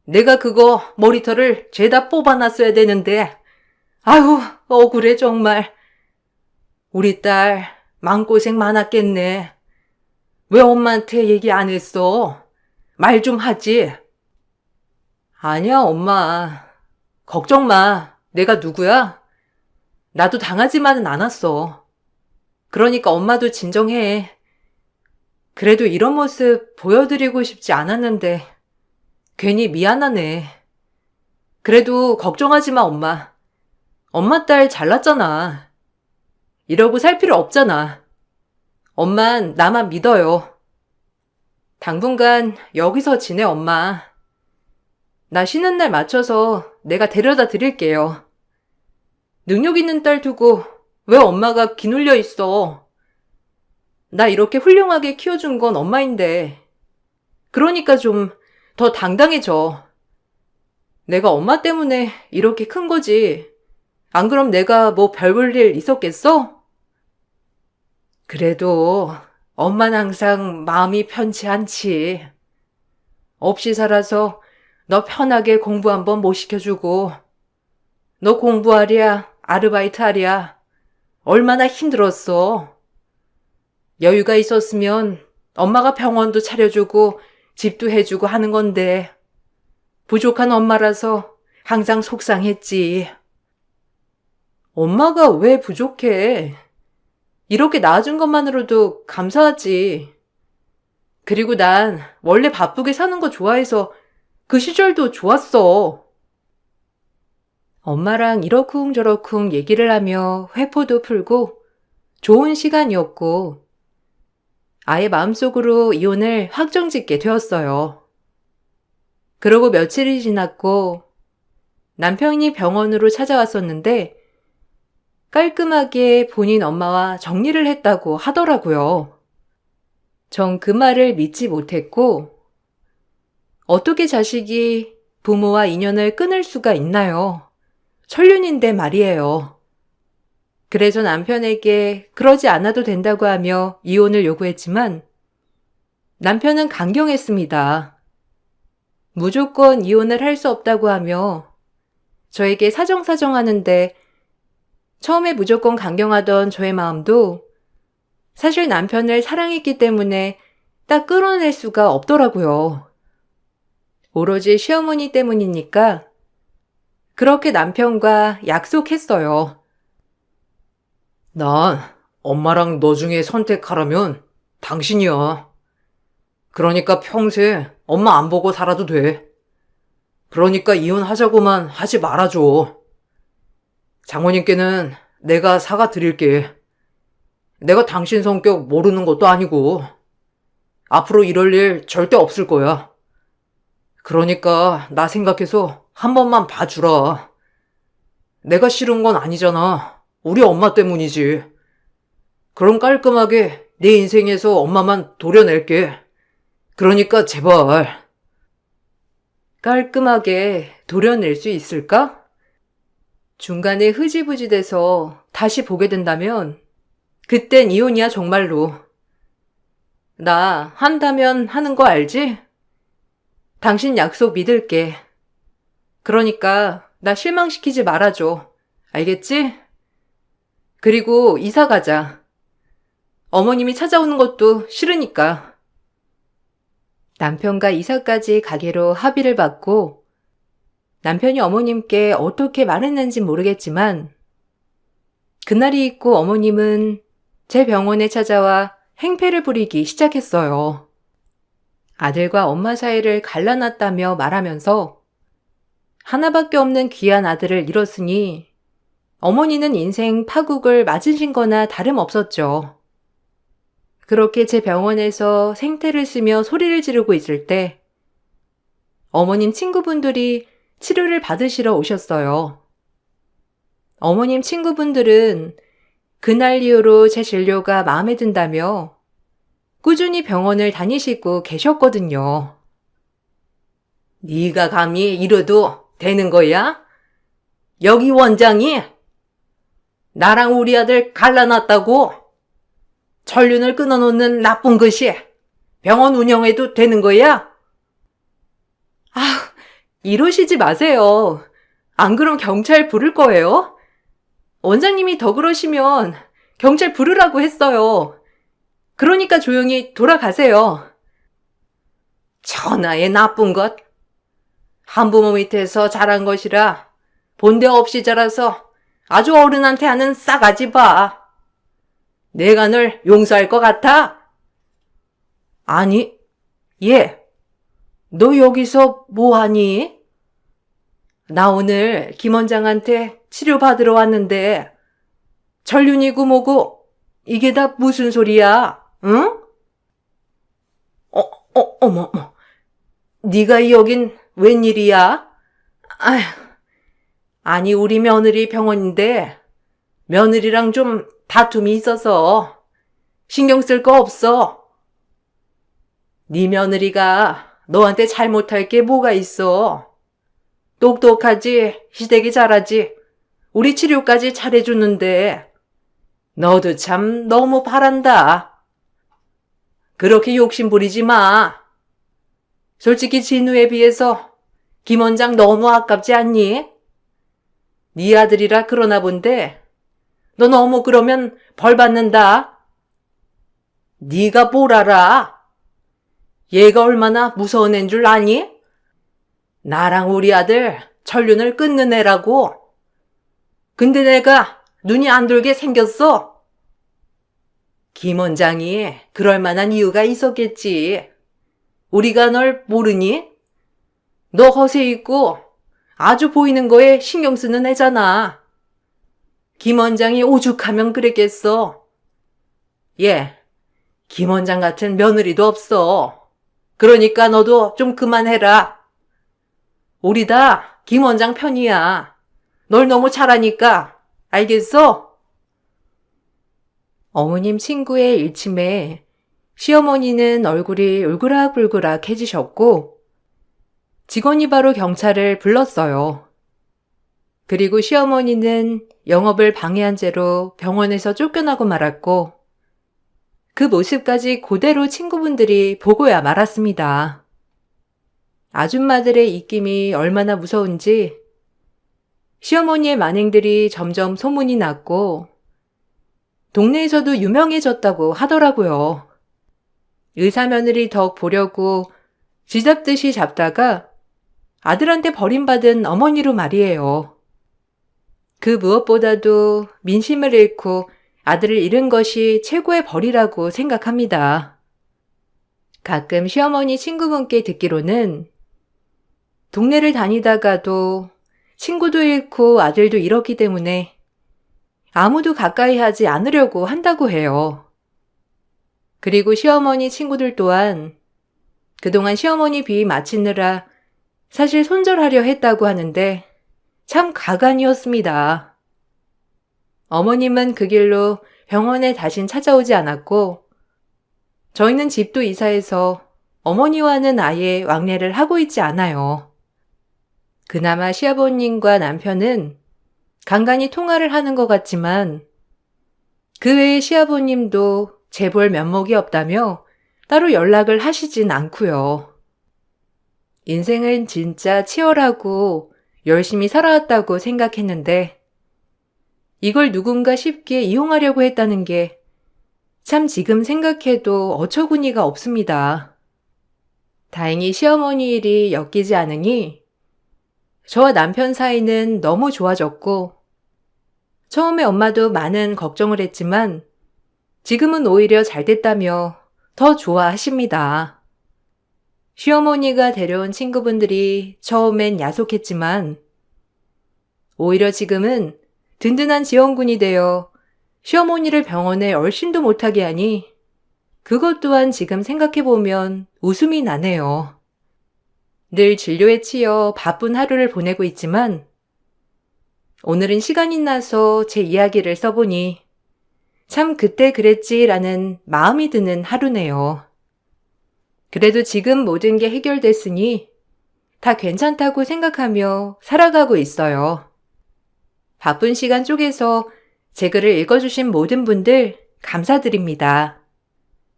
내가 그거 머리털을 죄다 뽑아놨어야 되는데 아유 억울해 정말. 우리 딸 마음고생 많았겠네. 왜 엄마한테 얘기 안 했어? 말 좀 하지. 아니야 엄마. 걱정 마. 내가 누구야? 나도 당하지만은 않았어. 그러니까 엄마도 진정해. 그래도 이런 모습 보여드리고 싶지 않았는데 괜히 미안하네. 그래도 걱정하지 마 엄마. 엄마 딸 잘났잖아. 이러고 살 필요 없잖아. 엄만 나만 믿어요. 당분간 여기서 지내 엄마. 나 쉬는 날 맞춰서 내가 데려다 드릴게요. 능력 있는 딸 두고 왜 엄마가 기눌려 있어. 나 이렇게 훌륭하게 키워준 건 엄마인데. 그러니까 좀 더 당당해져. 내가 엄마 때문에 이렇게 큰 거지. 안 그럼 내가 뭐 별 볼 일 있었겠어? 그래도 엄마는 항상 마음이 편치 않지. 없이 살아서 너 편하게 공부 한번 못 시켜주고 너 공부하랴 아르바이트 하랴 얼마나 힘들었어. 여유가 있었으면 엄마가 병원도 차려주고 집도 해주고 하는 건데 부족한 엄마라서 항상 속상했지. 엄마가 왜 부족해? 이렇게 낳아준 것만으로도 감사하지. 그리고 난 원래 바쁘게 사는 거 좋아해서 그 시절도 좋았어. 엄마랑 이러쿵저러쿵 얘기를 하며 회포도 풀고 좋은 시간이었고 아예 마음속으로 이혼을 확정짓게 되었어요. 그러고 며칠이 지났고 남편이 병원으로 찾아왔었는데 깔끔하게 본인 엄마와 정리를 했다고 하더라고요. 전 그 말을 믿지 못했고 어떻게 자식이 부모와 인연을 끊을 수가 있나요? 천륜인데 말이에요. 그래서 남편에게 그러지 않아도 된다고 하며 이혼을 요구했지만 남편은 강경했습니다. 무조건 이혼을 할 수 없다고 하며 저에게 사정사정하는데 처음에 무조건 강경하던 저의 마음도 사실 남편을 사랑했기 때문에 딱 끌어낼 수가 없더라고요. 오로지 시어머니 때문이니까 그렇게 남편과 약속했어요. 난 엄마랑 너 중에 선택하라면 당신이야. 그러니까 평생 엄마 안 보고 살아도 돼. 그러니까 이혼하자고만 하지 말아줘. 장모님께는 내가 사과드릴게. 내가 당신 성격 모르는 것도 아니고 앞으로 이럴 일 절대 없을 거야. 그러니까 나 생각해서 한 번만 봐주라. 내가 싫은 건 아니잖아. 우리 엄마 때문이지. 그럼 깔끔하게 내 인생에서 엄마만 도려낼게. 그러니까 제발. 깔끔하게 도려낼 수 있을까? 중간에 흐지부지 돼서 다시 보게 된다면 그땐 이혼이야 정말로. 나 한다면 하는 거 알지? 당신 약속 믿을게. 그러니까 나 실망시키지 말아줘. 알겠지? 그리고 이사 가자. 어머님이 찾아오는 것도 싫으니까. 남편과 이사까지 가기로 합의를 받고 남편이 어머님께 어떻게 말했는지 모르겠지만 그날이 있고 어머님은 제 병원에 찾아와 행패를 부리기 시작했어요. 아들과 엄마 사이를 갈라놨다며 말하면서 하나밖에 없는 귀한 아들을 잃었으니 어머니는 인생 파국을 맞으신 거나 다름없었죠. 그렇게 제 병원에서 생태를 쓰며 소리를 지르고 있을 때 어머님 친구분들이 치료를 받으시러 오셨어요. 어머님 친구분들은 그날 이후로 제 진료가 마음에 든다며 꾸준히 병원을 다니시고 계셨거든요. 네가 감히 이래도 되는 거야? 여기 원장이 나랑 우리 아들 갈라놨다고 전륜을 끊어놓는 나쁜 것이 병원 운영해도 되는 거야? 이러시지 마세요. 안 그럼 경찰 부를 거예요? 원장님이 더 그러시면 경찰 부르라고 했어요. 그러니까 조용히 돌아가세요. 천하의 나쁜 것. 한부모 밑에서 자란 것이라 본데 없이 자라서 아주 어른한테 하는 싸가지 봐. 내가 널 용서할 것 같아? 아니, 얘, 너 여기서 뭐하니? 나 오늘 김 원장한테 치료받으러 왔는데 전륜이고 뭐고 이게 다 무슨 소리야? 응? 어머. 네가 여긴 웬일이야? 아휴, 아니 우리 며느리 병원인데 며느리랑 좀 다툼이 있어서 신경 쓸 거 없어. 네 며느리가 너한테 잘못할 게 뭐가 있어? 똑똑하지, 시댁이 잘하지, 우리 치료까지 잘해주는데 너도 참 너무 바란다. 그렇게 욕심 부리지 마. 솔직히 진우에 비해서 김 원장 너무 아깝지 않니? 네 아들이라 그러나 본데 너 너무 그러면 벌 받는다. 네가 뭘 알아? 얘가 얼마나 무서운 애인 줄 아니? 나랑 우리 아들 전륜을 끊는 애라고. 근데 내가 눈이 안 돌게 생겼어. 김 원장이 그럴 만한 이유가 있었겠지. 우리가 널 모르니? 너 허세 있고 아주 보이는 거에 신경 쓰는 애잖아. 김 원장이 오죽하면 그랬겠어. 얘, 김 원장 같은 며느리도 없어. 그러니까 너도 좀 그만해라. 우리 다 김 원장 편이야. 널 너무 잘하니까. 알겠어? 어머님 친구의 일침에 시어머니는 얼굴이 울그락불그락해지셨고 직원이 바로 경찰을 불렀어요. 그리고 시어머니는 영업을 방해한 죄로 병원에서 쫓겨나고 말았고, 그 모습까지 그대로 친구분들이 보고야 말았습니다. 아줌마들의 입김이 얼마나 무서운지 시어머니의 만행들이 점점 소문이 났고 동네에서도 유명해졌다고 하더라고요. 의사 며느리 덕 보려고 쥐잡듯이 잡다가 아들한테 버림받은 어머니로 말이에요. 그 무엇보다도 민심을 잃고 아들을 잃은 것이 최고의 벌이라고 생각합니다. 가끔 시어머니 친구분께 듣기로는 동네를 다니다가도 친구도 잃고 아들도 잃었기 때문에 아무도 가까이 하지 않으려고 한다고 해요. 그리고 시어머니 친구들 또한 그동안 시어머니 비위 맞추느라 사실 손절하려 했다고 하는데 참 가관이었습니다. 어머님은 그 길로 병원에 다신 찾아오지 않았고 저희는 집도 이사해서 어머니와는 아예 왕래를 하고 있지 않아요. 그나마 시아버님과 남편은 간간히 통화를 하는 것 같지만 그 외에 시아버님도 재볼 면목이 없다며 따로 연락을 하시진 않고요. 인생은 진짜 치열하고 열심히 살아왔다고 생각했는데 이걸 누군가 쉽게 이용하려고 했다는 게 참 지금 생각해도 어처구니가 없습니다. 다행히 시어머니 일이 엮이지 않으니 저와 남편 사이는 너무 좋아졌고 처음에 엄마도 많은 걱정을 했지만 지금은 오히려 잘 됐다며 더 좋아하십니다. 시어머니가 데려온 친구분들이 처음엔 야속했지만 오히려 지금은 든든한 지원군이 되어 시어머니를 병원에 얼씬도 못하게 하니 그것 또한 지금 생각해보면 웃음이 나네요. 늘 진료에 치여 바쁜 하루를 보내고 있지만 오늘은 시간이 나서 제 이야기를 써보니 참 그때 그랬지라는 마음이 드는 하루네요. 그래도 지금 모든 게 해결됐으니 다 괜찮다고 생각하며 살아가고 있어요. 바쁜 시간 쪼개서 제 글을 읽어주신 모든 분들 감사드립니다.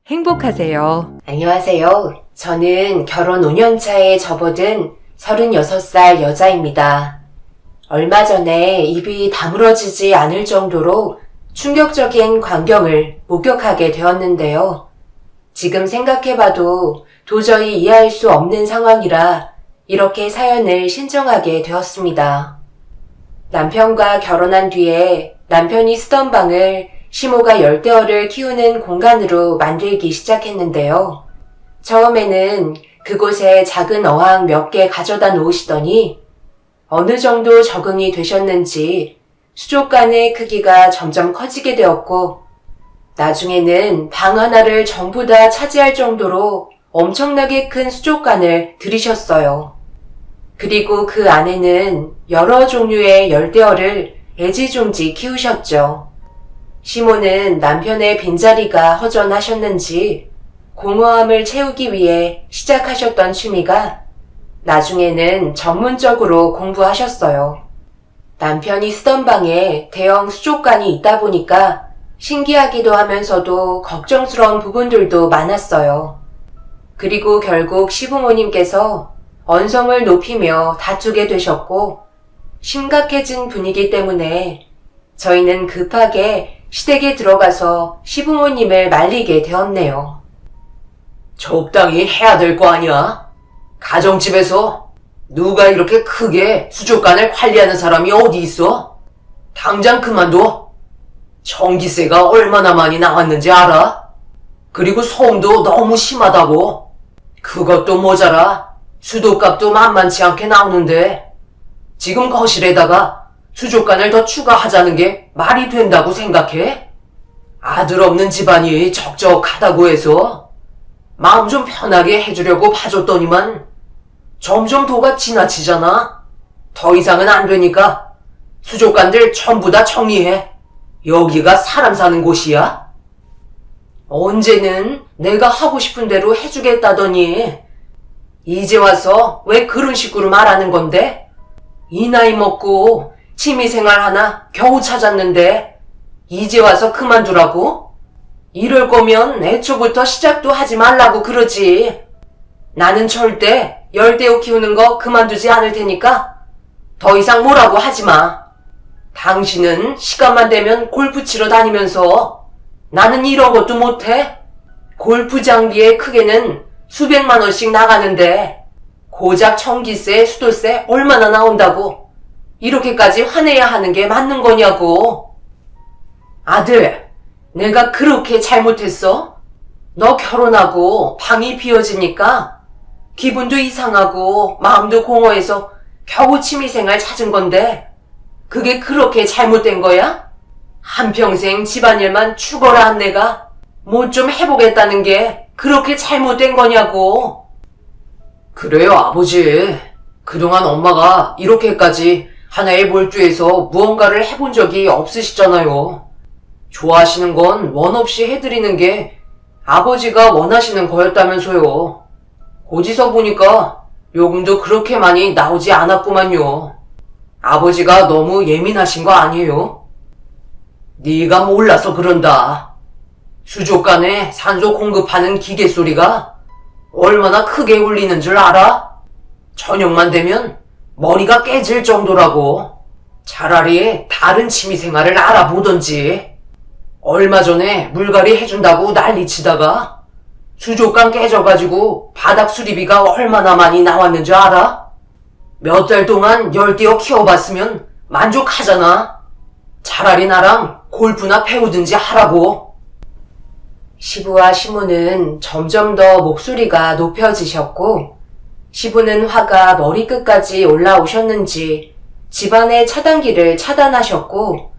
행복하세요. 안녕하세요. 저는 결혼 5년 차에 접어든 36살 여자입니다. 얼마 전에 입이 다물어지지 않을 정도로 충격적인 광경을 목격하게 되었는데요. 지금 생각해봐도 도저히 이해할 수 없는 상황이라 이렇게 사연을 신청하게 되었습니다. 남편과 결혼한 뒤에 남편이 쓰던 방을 시모가 열대어를 키우는 공간으로 만들기 시작했는데요. 처음에는 그곳에 작은 어항 몇 개 가져다 놓으시더니 어느 정도 적응이 되셨는지 수족관의 크기가 점점 커지게 되었고 나중에는 방 하나를 전부 다 차지할 정도로 엄청나게 큰 수족관을 들이셨어요. 그리고 그 안에는 여러 종류의 열대어를 애지중지 키우셨죠. 시모는 남편의 빈자리가 허전하셨는지 공허함을 채우기 위해 시작하셨던 취미가 나중에는 전문적으로 공부하셨어요. 남편이 쓰던 방에 대형 수족관이 있다 보니까 신기하기도 하면서도 걱정스러운 부분들도 많았어요. 그리고 결국 시부모님께서 언성을 높이며 다투게 되셨고 심각해진 분위기 때문에 저희는 급하게 시댁에 들어가서 시부모님을 말리게 되었네요. 적당히 해야 될 거 아니야? 가정집에서 누가 이렇게 크게 수족관을 관리하는 사람이 어디 있어? 당장 그만둬. 전기세가 얼마나 많이 나왔는지 알아? 그리고 소음도 너무 심하다고. 그것도 모자라 수도값도 만만치 않게 나오는데 지금 거실에다가 수족관을 더 추가하자는 게 말이 된다고 생각해? 아들 없는 집안이 적적하다고 해서 마음 좀 편하게 해주려고 봐줬더니만 점점 도가 지나치잖아. 더 이상은 안 되니까 수족관들 전부 다 정리해. 여기가 사람 사는 곳이야? 언제는 내가 하고 싶은 대로 해주겠다더니 이제 와서 왜 그런 식으로 말하는 건데? 이 나이 먹고 취미생활 하나 겨우 찾았는데 이제 와서 그만두라고? 이럴 거면 애초부터 시작도 하지 말라고 그러지. 나는 절대 열대어 키우는 거 그만두지 않을 테니까 더 이상 뭐라고 하지 마. 당신은 시간만 되면 골프 치러 다니면서 나는 이런 것도 못해? 골프 장비의 크게는 수백만 원씩 나가는데 고작 전기세, 수도세 얼마나 나온다고 이렇게까지 화내야 하는 게 맞는 거냐고. 아들, 내가 그렇게 잘못했어? 너 결혼하고 방이 비어지니까 기분도 이상하고 마음도 공허해서 겨우 취미생활 찾은 건데 그게 그렇게 잘못된 거야? 한평생 집안일만 죽어라 한 내가 뭐 좀 해보겠다는 게 그렇게 잘못된 거냐고. 그래요, 아버지. 그동안 엄마가 이렇게까지 하나에 몰두해서 무언가를 해본 적이 없으시잖아요. 좋아하시는 건 원 없이 해드리는 게 아버지가 원하시는 거였다면서요. 고지서 보니까 요금도 그렇게 많이 나오지 않았구만요. 아버지가 너무 예민하신 거 아니에요? 네가 몰라서 그런다. 수족관에 산소 공급하는 기계 소리가 얼마나 크게 울리는 줄 알아? 저녁만 되면 머리가 깨질 정도라고. 차라리 다른 취미생활을 알아보던지. 얼마 전에 물갈이 해준다고 난리치다가 수족관 깨져가지고 바닥 수리비가 얼마나 많이 나왔는 줄 알아? 몇 달 동안 열대어 키워봤으면 만족하잖아. 차라리 나랑 골프나 배우든지 하라고. 시부와 시모는 점점 더 목소리가 높여지셨고 시부는 화가 머리끝까지 올라오셨는지 집안의 차단기를 차단하셨고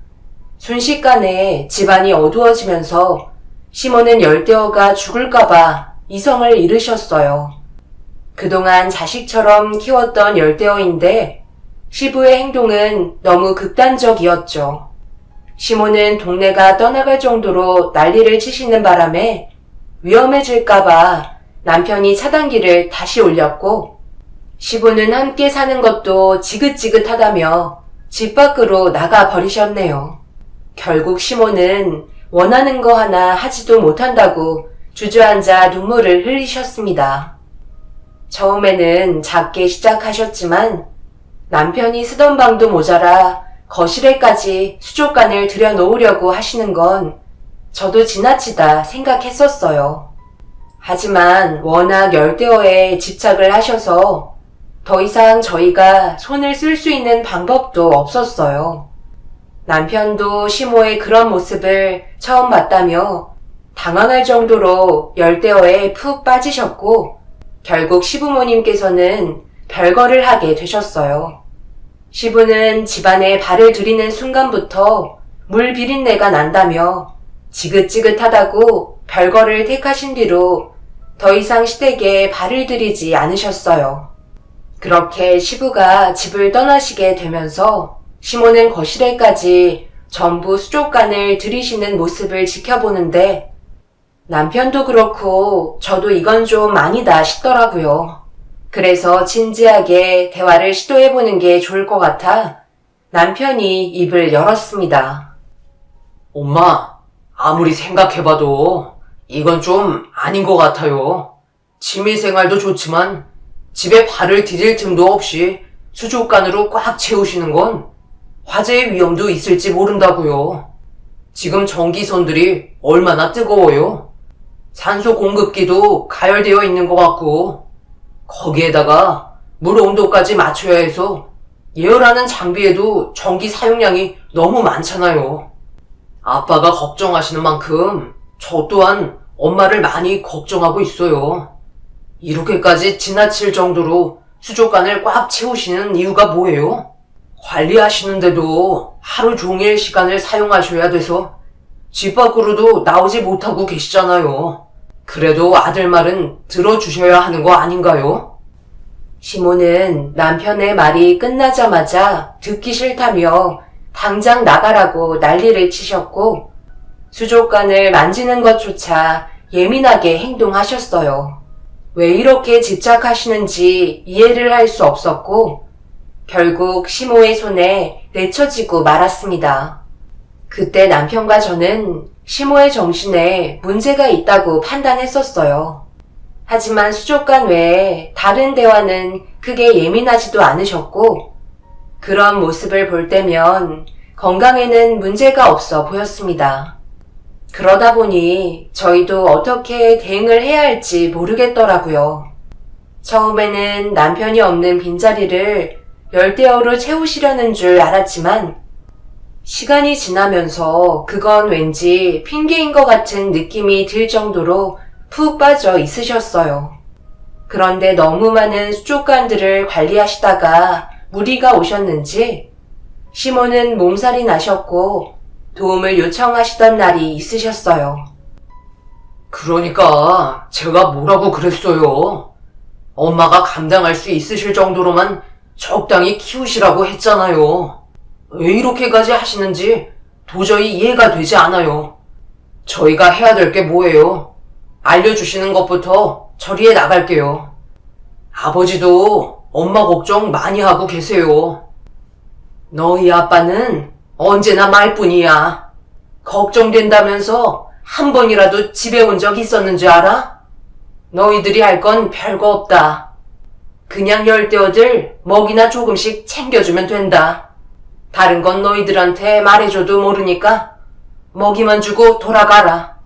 순식간에 집안이 어두워지면서 시모는 열대어가 죽을까봐 이성을 잃으셨어요. 그동안 자식처럼 키웠던 열대어인데 시부의 행동은 너무 극단적이었죠. 시모는 동네가 떠나갈 정도로 난리를 치시는 바람에 위험해질까봐 남편이 차단기를 다시 올렸고 시부는 함께 사는 것도 지긋지긋하다며 집 밖으로 나가 버리셨네요. 결국 시모는 원하는 거 하나 하지도 못한다고 주저앉아 눈물을 흘리셨습니다. 처음에는 작게 시작하셨지만 남편이 쓰던 방도 모자라 거실에까지 수족관을 들여놓으려고 하시는 건 저도 지나치다 생각했었어요. 하지만 워낙 열대어에 집착을 하셔서 더 이상 저희가 손을 쓸 수 있는 방법도 없었어요. 남편도 시모의 그런 모습을 처음 봤다며 당황할 정도로 열대어에 푹 빠지셨고 결국 시부모님께서는 별거를 하게 되셨어요. 시부는 집안에 발을 들이는 순간부터 물 비린내가 난다며 지긋지긋하다고 별거를 택하신 뒤로 더 이상 시댁에 발을 들이지 않으셨어요. 그렇게 시부가 집을 떠나시게 되면서 시모는 거실에까지 전부 수족관을 들이시는 모습을 지켜보는데 남편도 그렇고 저도 이건 좀 아니다 싶더라고요. 그래서 진지하게 대화를 시도해보는 게 좋을 것 같아 남편이 입을 열었습니다. 엄마, 아무리 생각해봐도 이건 좀 아닌 것 같아요. 취미생활도 좋지만 집에 발을 디딜 틈도 없이 수족관으로 꽉 채우시는 건 화재의 위험도 있을지 모른다고요. 지금 전기선들이 얼마나 뜨거워요. 산소 공급기도 가열되어 있는 것 같고 거기에다가 물 온도까지 맞춰야 해서 예열하는 장비에도 전기 사용량이 너무 많잖아요. 아빠가 걱정하시는 만큼 저 또한 엄마를 많이 걱정하고 있어요. 이렇게까지 지나칠 정도로 수족관을 꽉 채우시는 이유가 뭐예요? 관리하시는데도 하루 종일 시간을 사용하셔야 돼서 집 밖으로도 나오지 못하고 계시잖아요. 그래도 아들 말은 들어주셔야 하는 거 아닌가요? 시모는 남편의 말이 끝나자마자 듣기 싫다며 당장 나가라고 난리를 치셨고 수족관을 만지는 것조차 예민하게 행동하셨어요. 왜 이렇게 집착하시는지 이해를 할 수 없었고 결국 시모의 손에 내쳐지고 말았습니다. 그때 남편과 저는 시모의 정신에 문제가 있다고 판단했었어요. 하지만 수족관 외에 다른 대화는 크게 예민하지도 않으셨고, 그런 모습을 볼 때면 건강에는 문제가 없어 보였습니다. 그러다 보니 저희도 어떻게 대응을 해야 할지 모르겠더라고요. 처음에는 남편이 없는 빈자리를 열대어로 채우시려는 줄 알았지만, 시간이 지나면서 그건 왠지 핑계인 것 같은 느낌이 들 정도로 푹 빠져 있으셨어요. 그런데 너무 많은 수족관들을 관리하시다가 무리가 오셨는지 시모는 몸살이 나셨고 도움을 요청하시던 날이 있으셨어요. 그러니까 제가 뭐라고 그랬어요. 엄마가 감당할 수 있으실 정도로만 적당히 키우시라고 했잖아요. 왜 이렇게까지 하시는지 도저히 이해가 되지 않아요. 저희가 해야 될 게 뭐예요? 알려주시는 것부터 처리해 나갈게요. 아버지도 엄마 걱정 많이 하고 계세요. 너희 아빠는 언제나 말뿐이야. 걱정된다면서 한 번이라도 집에 온 적 있었는지 알아? 너희들이 할 건 별거 없다. 그냥 열대어들 먹이나 조금씩 챙겨주면 된다. 다른 건 너희들한테 말해줘도 모르니까 먹이만 주고 돌아가라.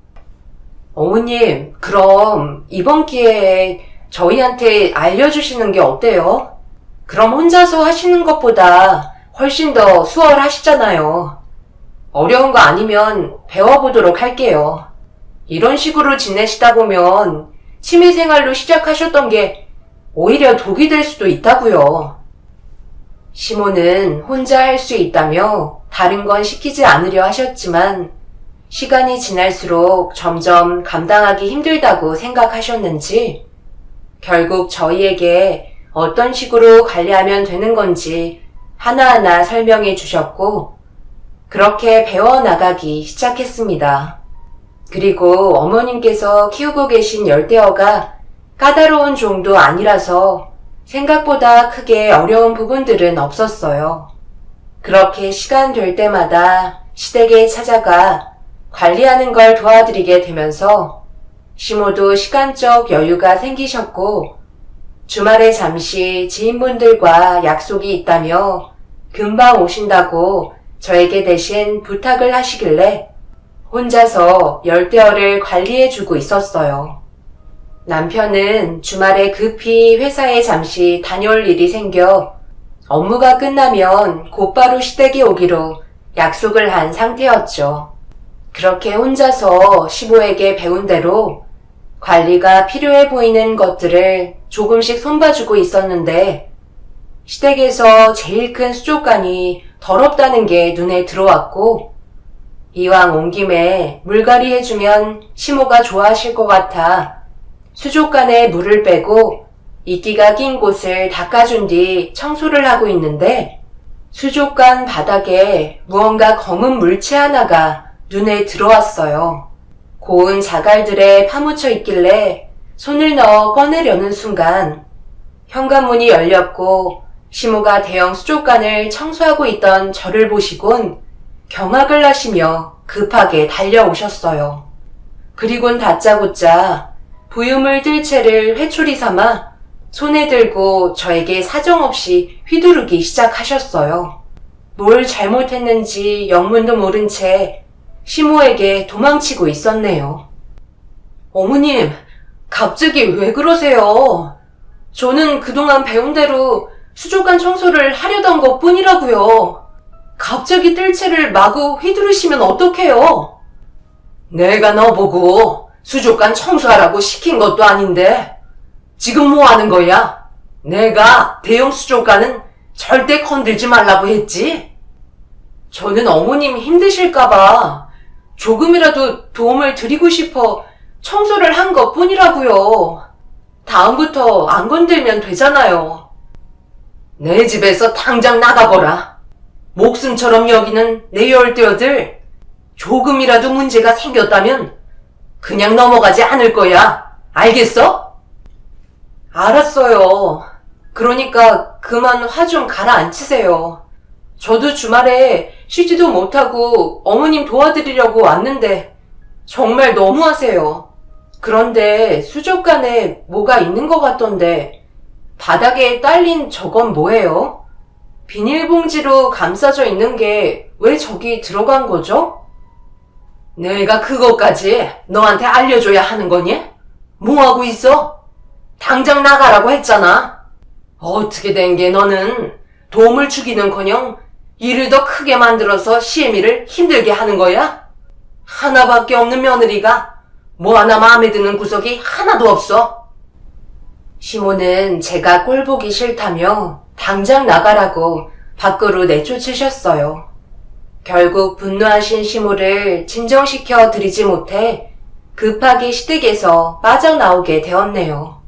어머님, 그럼 이번 기회에 저희한테 알려주시는 게 어때요? 그럼 혼자서 하시는 것보다 훨씬 더 수월하시잖아요. 어려운 거 아니면 배워보도록 할게요. 이런 식으로 지내시다 보면 취미생활로 시작하셨던 게 오히려 독이 될 수도 있다고요. 시모는 혼자 할 수 있다며 다른 건 시키지 않으려 하셨지만 시간이 지날수록 점점 감당하기 힘들다고 생각하셨는지 결국 저희에게 어떤 식으로 관리하면 되는 건지 하나하나 설명해 주셨고 그렇게 배워나가기 시작했습니다. 그리고 어머님께서 키우고 계신 열대어가 까다로운 종도 아니라서 생각보다 크게 어려운 부분들은 없었어요. 그렇게 시간 될 때마다 시댁에 찾아가 관리하는 걸 도와드리게 되면서 시모도 시간적 여유가 생기셨고 주말에 잠시 지인분들과 약속이 있다며 금방 오신다고 저에게 대신 부탁을 하시길래 혼자서 열대어를 관리해주고 있었어요. 남편은 주말에 급히 회사에 잠시 다녀올 일이 생겨 업무가 끝나면 곧바로 시댁에 오기로 약속을 한 상태였죠. 그렇게 혼자서 시부에게 배운 대로 관리가 필요해 보이는 것들을 조금씩 손봐주고 있었는데 시댁에서 제일 큰 수족관이 더럽다는 게 눈에 들어왔고 이왕 온 김에 물갈이 해주면 시모가 좋아하실 것 같아 수족관에 물을 빼고 이끼가 낀 곳을 닦아준 뒤 청소를 하고 있는데 수족관 바닥에 무언가 검은 물체 하나가 눈에 들어왔어요. 고운 자갈들에 파묻혀 있길래 손을 넣어 꺼내려는 순간 현관문이 열렸고 시모가 대형 수족관을 청소하고 있던 저를 보시곤 경악을 하시며 급하게 달려오셨어요. 그리곤 다짜고짜 부유물 뜰채를 회초리 삼아 손에 들고 저에게 사정없이 휘두르기 시작하셨어요. 뭘 잘못했는지 영문도 모른 채 시모에게 도망치고 있었네요. 어머님, 갑자기 왜 그러세요? 저는 그동안 배운 대로 수족관 청소를 하려던 것 뿐이라고요. 갑자기 뜰채를 마구 휘두르시면 어떡해요? 내가 너 보고 수족관 청소하라고 시킨 것도 아닌데 지금 뭐 하는 거야? 내가 대형 수족관은 절대 건들지 말라고 했지? 저는 어머님 힘드실까봐 조금이라도 도움을 드리고 싶어 청소를 한 것 뿐이라고요. 다음부터 안 건들면 되잖아요. 내 집에서 당장 나가거라. 목숨처럼 여기는 내 열대어들 조금이라도 문제가 생겼다면 그냥 넘어가지 않을 거야. 알겠어? 알았어요. 그러니까 그만 화 좀 가라앉히세요. 저도 주말에 쉬지도 못하고 어머님 도와드리려고 왔는데 정말 너무하세요. 그런데 수족관에 뭐가 있는 것 같던데 바닥에 딸린 저건 뭐예요? 비닐봉지로 감싸져 있는 게 왜 저기 들어간 거죠? 내가 그것까지 너한테 알려줘야 하는 거니? 뭐하고 있어? 당장 나가라고 했잖아. 어떻게 된 게 너는 도움을 주기는커녕 일을 더 크게 만들어서 시애미를 힘들게 하는 거야? 하나밖에 없는 며느리가 뭐 하나 마음에 드는 구석이 하나도 없어. 시모는 제가 꼴 보기 싫다며 당장 나가라고 밖으로 내쫓으셨어요. 결국 분노하신 시모를 진정시켜 드리지 못해 급하게 시댁에서 빠져나오게 되었네요.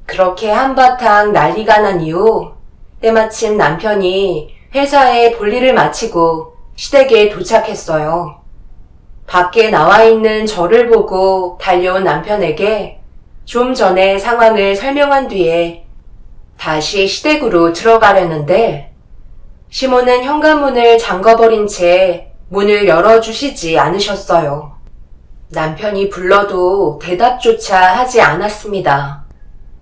그렇게 한바탕 난리가 난 이후 때마침 남편이 회사에 볼일을 마치고 시댁에 도착했어요. 밖에 나와 있는 저를 보고 달려온 남편에게 좀 전에 상황을 설명한 뒤에 다시 시댁으로 들어가려는데 시모는 현관문을 잠궈버린 채 문을 열어주시지 않으셨어요. 남편이 불러도 대답조차 하지 않았습니다.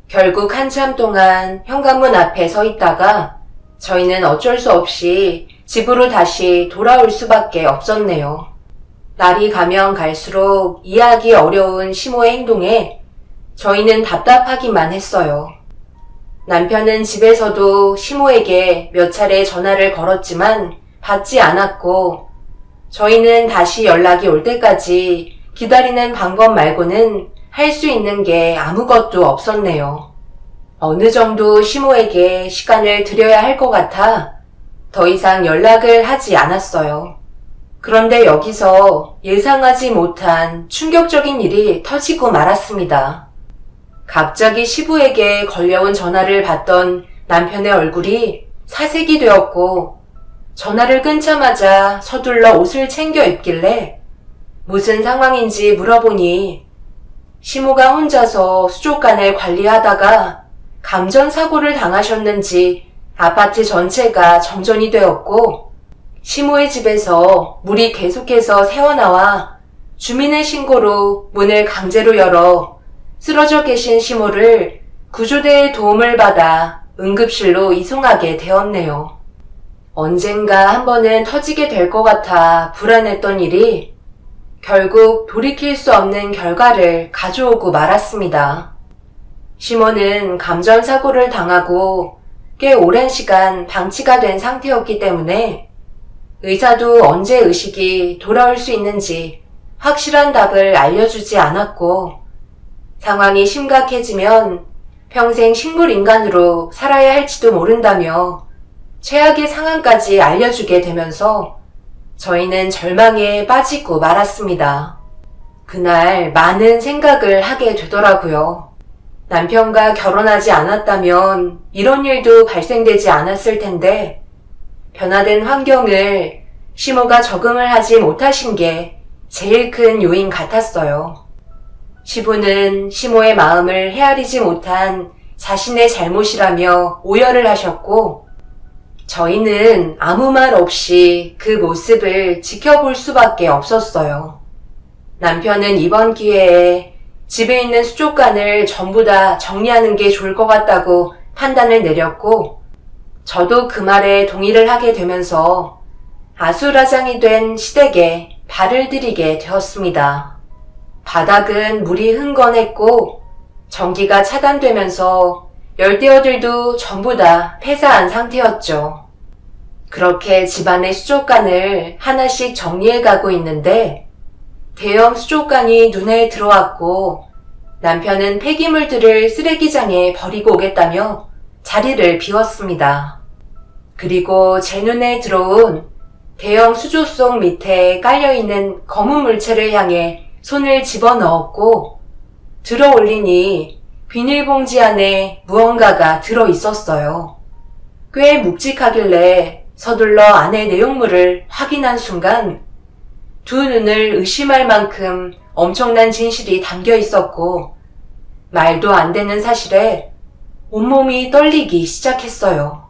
결국 한참 동안 현관문 앞에 서 있다가 저희는 어쩔 수 없이 집으로 다시 돌아올 수밖에 없었네요. 날이 가면 갈수록 이해하기 어려운 시모의 행동에 저희는 답답하기만 했어요. 남편은 집에서도 시모에게 몇 차례 전화를 걸었지만 받지 않았고 저희는 다시 연락이 올 때까지 기다리는 방법 말고는 할 수 있는 게 아무것도 없었네요. 어느 정도 시모에게 시간을 드려야 할 것 같아 더 이상 연락을 하지 않았어요. 그런데 여기서 예상하지 못한 충격적인 일이 터지고 말았습니다. 갑자기 시부에게 걸려온 전화를 받던 남편의 얼굴이 사색이 되었고 전화를 끊자마자 서둘러 옷을 챙겨 입길래 무슨 상황인지 물어보니 시모가 혼자서 수족관을 관리하다가 감전사고를 당하셨는지 아파트 전체가 정전이 되었고 시모의 집에서 물이 계속해서 새어나와 주민의 신고로 문을 강제로 열어 쓰러져 계신 시모를 구조대의 도움을 받아 응급실로 이송하게 되었네요. 언젠가 한 번은 터지게 될 것 같아 불안했던 일이 결국 돌이킬 수 없는 결과를 가져오고 말았습니다. 시모는 감전사고를 당하고 꽤 오랜 시간 방치가 된 상태였기 때문에 의사도 언제 의식이 돌아올 수 있는지 확실한 답을 알려주지 않았고 상황이 심각해지면 평생 식물인간으로 살아야 할지도 모른다며 최악의 상황까지 알려주게 되면서 저희는 절망에 빠지고 말았습니다. 그날 많은 생각을 하게 되더라고요. 남편과 결혼하지 않았다면 이런 일도 발생되지 않았을 텐데 변화된 환경을 시모가 적응을 하지 못하신 게 제일 큰 요인 같았어요. 시부는 시모의 마음을 헤아리지 못한 자신의 잘못이라며 오열을 하셨고 저희는 아무 말 없이 그 모습을 지켜볼 수밖에 없었어요. 남편은 이번 기회에 집에 있는 수족관을 전부 다 정리하는 게 좋을 것 같다고 판단을 내렸고 저도 그 말에 동의를 하게 되면서 아수라장이 된 시댁에 발을 들이게 되었습니다. 바닥은 물이 흥건했고 전기가 차단되면서 열대어들도 전부 다 폐사한 상태였죠. 그렇게 집안의 수족관을 하나씩 정리해 가고 있는데 대형 수족관이 눈에 들어왔고 남편은 폐기물들을 쓰레기장에 버리고 오겠다며 자리를 비웠습니다. 그리고 제 눈에 들어온 대형 수조속 밑에 깔려있는 검은 물체를 향해 손을 집어넣었고 들어 올리니 비닐봉지 안에 무언가가 들어있었어요. 꽤 묵직하길래 서둘러 안의 내용물을 확인한 순간 두 눈을 의심할 만큼 엄청난 진실이 담겨 있었고 말도 안 되는 사실에 온몸이 떨리기 시작했어요.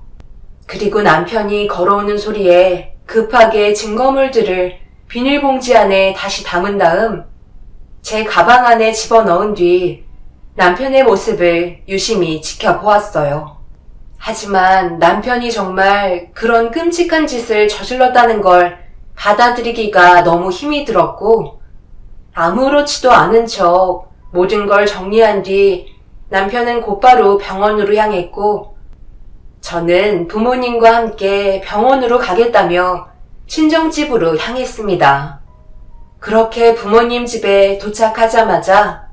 그리고 남편이 걸어오는 소리에 급하게 증거물들을 비닐봉지 안에 다시 담은 다음 제 가방 안에 집어넣은 뒤 남편의 모습을 유심히 지켜보았어요. 하지만 남편이 정말 그런 끔찍한 짓을 저질렀다는 걸 받아들이기가 너무 힘이 들었고 아무렇지도 않은 척 모든 걸 정리한 뒤 남편은 곧바로 병원으로 향했고 저는 부모님과 함께 병원으로 가겠다며 친정집으로 향했습니다. 그렇게 부모님 집에 도착하자마자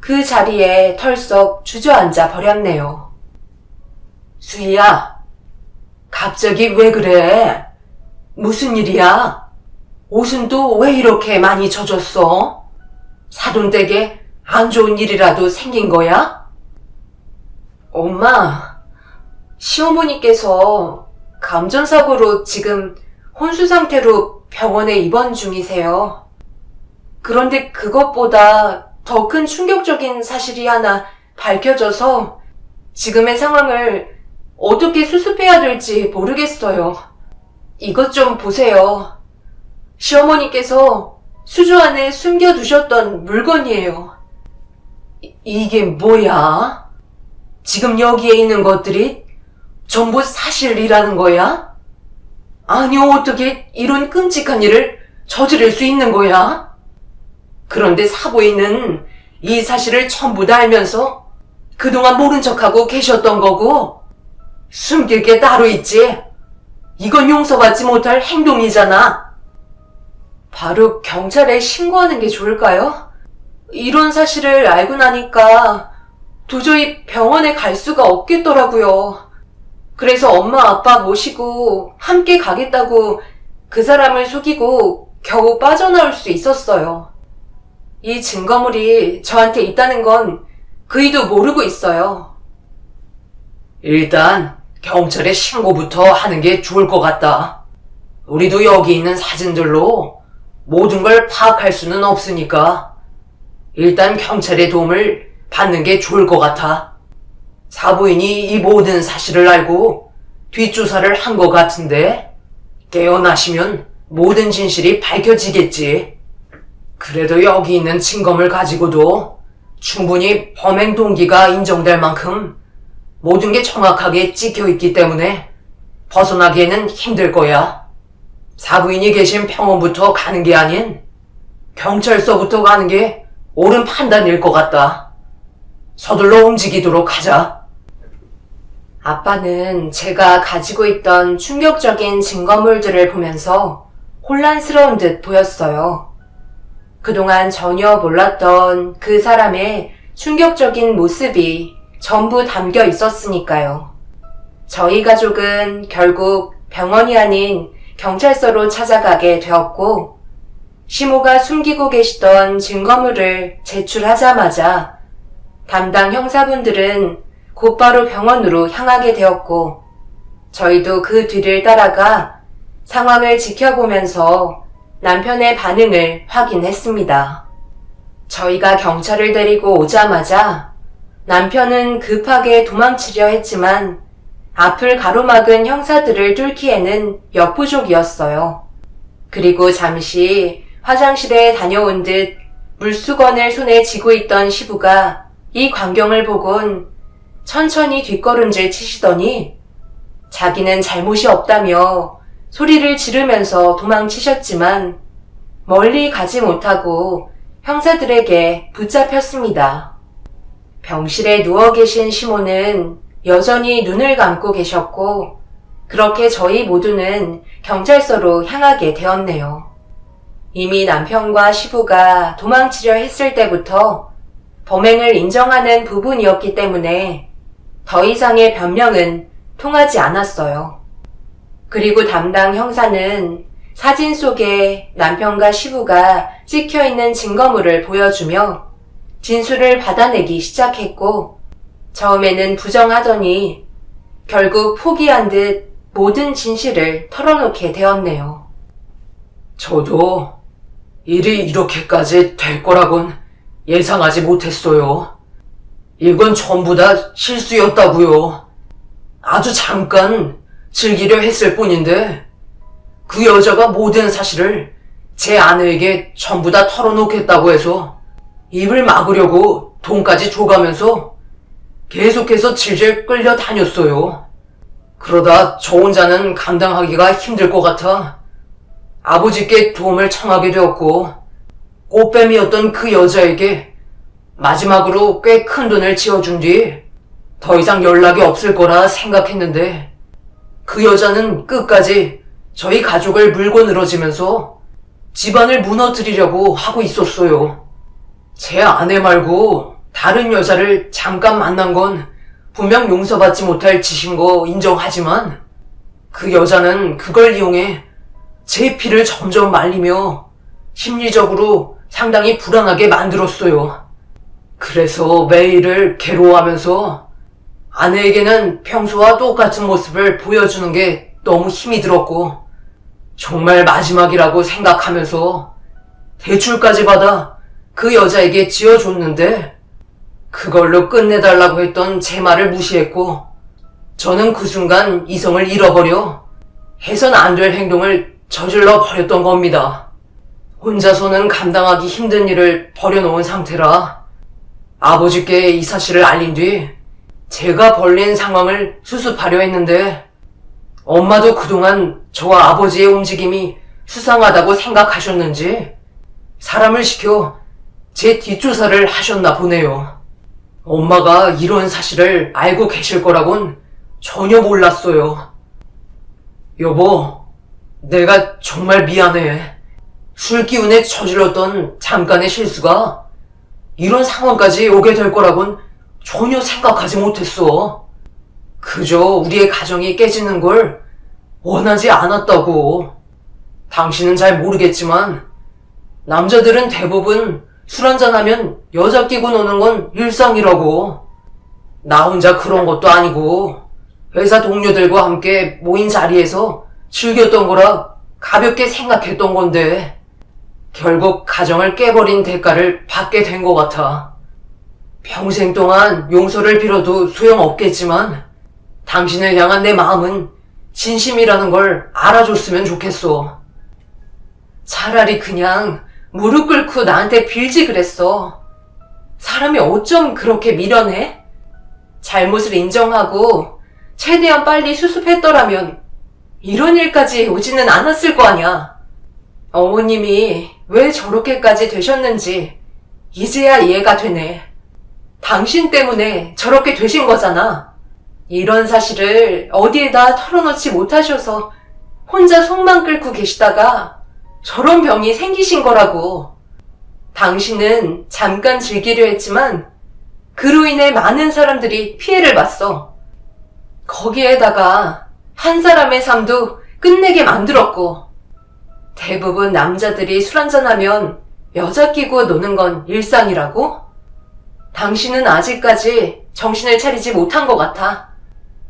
그 자리에 털썩 주저앉아 버렸네요. 수희야, 갑자기 왜 그래? 무슨 일이야? 옷은 또 왜 이렇게 많이 젖었어? 사돈댁에 안 좋은 일이라도 생긴 거야? 엄마, 시어머니께서 감전사고로 지금 혼수 상태로 병원에 입원 중이세요. 그런데 그것보다 더 큰 충격적인 사실이 하나 밝혀져서 지금의 상황을 어떻게 수습해야 될지 모르겠어요. 이것 좀 보세요. 시어머니께서 수조 안에 숨겨두셨던 물건이에요. 이게 뭐야? 지금 여기에 있는 것들이 전부 사실이라는 거야? 아니, 어떻게 이런 끔찍한 일을 저지를 수 있는 거야? 그런데 사부인은 이 사실을 전부 다 알면서 그동안 모른 척하고 계셨던 거고 숨길 게 따로 있지. 이건 용서받지 못할 행동이잖아. 바로 경찰에 신고하는 게 좋을까요? 이런 사실을 알고 나니까 도저히 병원에 갈 수가 없겠더라고요. 그래서 엄마 아빠 모시고 함께 가겠다고 그 사람을 속이고 겨우 빠져나올 수 있었어요. 이 증거물이 저한테 있다는 건 그이도 모르고 있어요. 일단 경찰에 신고부터 하는 게 좋을 것 같다. 우리도 여기 있는 사진들로 모든 걸 파악할 수는 없으니까 일단 경찰의 도움을 받는 게 좋을 것 같아. 사부인이 이 모든 사실을 알고 뒷조사를 한 것 같은데 깨어나시면 모든 진실이 밝혀지겠지. 그래도 여기 있는 증거물 가지고도 충분히 범행 동기가 인정될 만큼 모든 게 정확하게 찍혀있기 때문에 벗어나기에는 힘들 거야. 사부인이 계신 병원부터 가는 게 아닌 경찰서부터 가는 게 옳은 판단일 것 같다. 서둘러 움직이도록 하자. 아빠는 제가 가지고 있던 충격적인 증거물들을 보면서 혼란스러운 듯 보였어요. 그동안 전혀 몰랐던 그 사람의 충격적인 모습이 전부 담겨 있었으니까요. 저희 가족은 결국 병원이 아닌 경찰서로 찾아가게 되었고, 시모가 숨기고 계시던 증거물을 제출하자마자 담당 형사분들은 곧바로 병원으로 향하게 되었고, 저희도 그 뒤를 따라가 상황을 지켜보면서 남편의 반응을 확인했습니다. 저희가 경찰을 데리고 오자마자 남편은 급하게 도망치려 했지만 앞을 가로막은 형사들을 뚫기에는 역부족이었어요. 그리고 잠시 화장실에 다녀온 듯 물수건을 손에 쥐고 있던 시부가 이 광경을 보곤 천천히 뒷걸음질 치시더니 자기는 잘못이 없다며 소리를 지르면서 도망치셨지만 멀리 가지 못하고 형사들에게 붙잡혔습니다. 병실에 누워 계신 시모는 여전히 눈을 감고 계셨고 그렇게 저희 모두는 경찰서로 향하게 되었네요. 이미 남편과 시부가 도망치려 했을 때부터 범행을 인정하는 부분이었기 때문에 더 이상의 변명은 통하지 않았어요. 그리고 담당 형사는 사진 속에 남편과 시부가 찍혀있는 증거물을 보여주며 진술을 받아내기 시작했고 처음에는 부정하더니 결국 포기한 듯 모든 진실을 털어놓게 되었네요. 저도 일이 이렇게까지 될 거라곤 예상하지 못했어요. 이건 전부 다 실수였다고요. 아주 잠깐 즐기려 했을 뿐인데 그 여자가 모든 사실을 제 아내에게 전부 다 털어놓겠다고 해서 입을 막으려고 돈까지 줘가면서 계속해서 질질 끌려다녔어요. 그러다 저 혼자는 감당하기가 힘들 것 같아 아버지께 도움을 청하게 되었고 꽃뱀이었던 그 여자에게 마지막으로 꽤 큰 돈을 지어준 뒤 더 이상 연락이 없을 거라 생각했는데 그 여자는 끝까지 저희 가족을 물고 늘어지면서 집안을 무너뜨리려고 하고 있었어요. 제 아내 말고 다른 여자를 잠깐 만난 건 분명 용서받지 못할 짓인 거 인정하지만 그 여자는 그걸 이용해 제 피를 점점 말리며 심리적으로 상당히 불안하게 만들었어요. 그래서 매일을 괴로워하면서 아내에게는 평소와 똑같은 모습을 보여주는 게 너무 힘이 들었고 정말 마지막이라고 생각하면서 대출까지 받아 그 여자에게 지어줬는데 그걸로 끝내달라고 했던 제 말을 무시했고 저는 그 순간 이성을 잃어버려 해선 안 될 행동을 저질러 버렸던 겁니다. 혼자서는 감당하기 힘든 일을 벌여놓은 상태라 아버지께 이 사실을 알린 뒤 제가 벌린 상황을 수습하려 했는데 엄마도 그동안 저와 아버지의 움직임이 수상하다고 생각하셨는지 사람을 시켜 제 뒷조사를 하셨나 보네요. 엄마가 이런 사실을 알고 계실 거라곤 전혀 몰랐어요. 여보, 내가 정말 미안해. 술 기운에 저질렀던 잠깐의 실수가 이런 상황까지 오게 될 거라곤 전혀 생각하지 못했어. 그저 우리의 가정이 깨지는 걸 원하지 않았다고. 당신은 잘 모르겠지만 남자들은 대부분 술 한잔하면 여자 끼고 노는 건 일상이라고. 나 혼자 그런 것도 아니고 회사 동료들과 함께 모인 자리에서 즐겼던 거라 가볍게 생각했던 건데 결국 가정을 깨버린 대가를 받게 된 것 같아. 평생 동안 용서를 빌어도 소용없겠지만 당신을 향한 내 마음은 진심이라는 걸 알아줬으면 좋겠어. 차라리 그냥 무릎 꿇고 나한테 빌지 그랬어. 사람이 어쩜 그렇게 미련해? 잘못을 인정하고 최대한 빨리 수습했더라면 이런 일까지 오지는 않았을 거 아냐. 어머님이 왜 저렇게까지 되셨는지 이제야 이해가 되네. 당신 때문에 저렇게 되신 거잖아. 이런 사실을 어디에다 털어놓지 못하셔서 혼자 속만 끓고 계시다가 저런 병이 생기신 거라고. 당신은 잠깐 즐기려 했지만 그로 인해 많은 사람들이 피해를 봤어. 거기에다가 한 사람의 삶도 끝내게 만들었고 대부분 남자들이 술 한잔하면 여자 끼고 노는 건 일상이라고? 당신은 아직까지 정신을 차리지 못한 것 같아.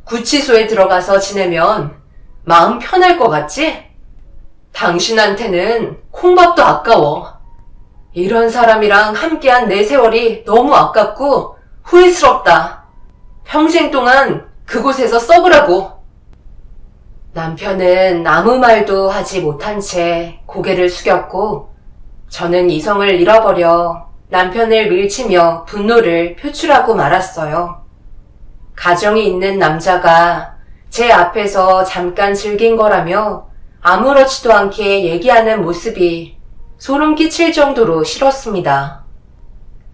구치소에 들어가서 지내면 마음 편할 것 같지? 당신한테는 콩밥도 아까워. 이런 사람이랑 함께한 내 세월이 너무 아깝고 후회스럽다. 평생 동안 그곳에서 썩으라고. 남편은 아무 말도 하지 못한 채 고개를 숙였고 저는 이성을 잃어버려 남편을 밀치며 분노를 표출하고 말았어요. 가정이 있는 남자가 제 앞에서 잠깐 즐긴 거라며 아무렇지도 않게 얘기하는 모습이 소름 끼칠 정도로 싫었습니다.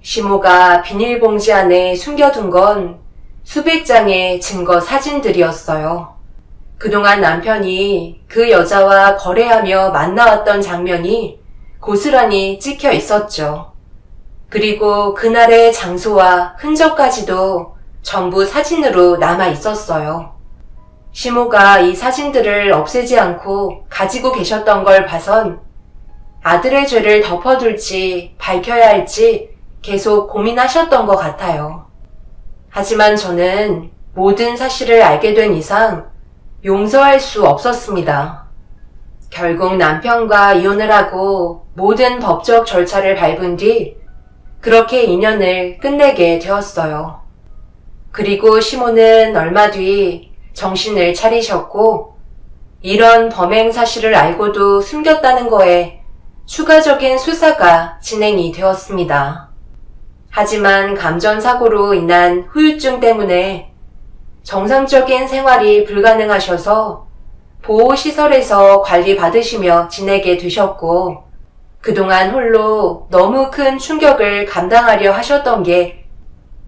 시모가 비닐봉지 안에 숨겨둔 건 수백 장의 증거 사진들이었어요. 그동안 남편이 그 여자와 거래하며 만나왔던 장면이 고스란히 찍혀 있었죠. 그리고 그날의 장소와 흔적까지도 전부 사진으로 남아 있었어요. 시모가 이 사진들을 없애지 않고 가지고 계셨던 걸 봐선 아들의 죄를 덮어둘지 밝혀야 할지 계속 고민하셨던 것 같아요. 하지만 저는 모든 사실을 알게 된 이상 용서할 수 없었습니다. 결국 남편과 이혼을 하고 모든 법적 절차를 밟은 뒤 그렇게 인연을 끝내게 되었어요. 그리고 시모는 얼마 뒤 정신을 차리셨고 이런 범행 사실을 알고도 숨겼다는 거에 추가적인 수사가 진행이 되었습니다. 하지만 감전사고로 인한 후유증 때문에 정상적인 생활이 불가능하셔서 보호시설에서 관리받으시며 지내게 되셨고 그동안 홀로 너무 큰 충격을 감당하려 하셨던 게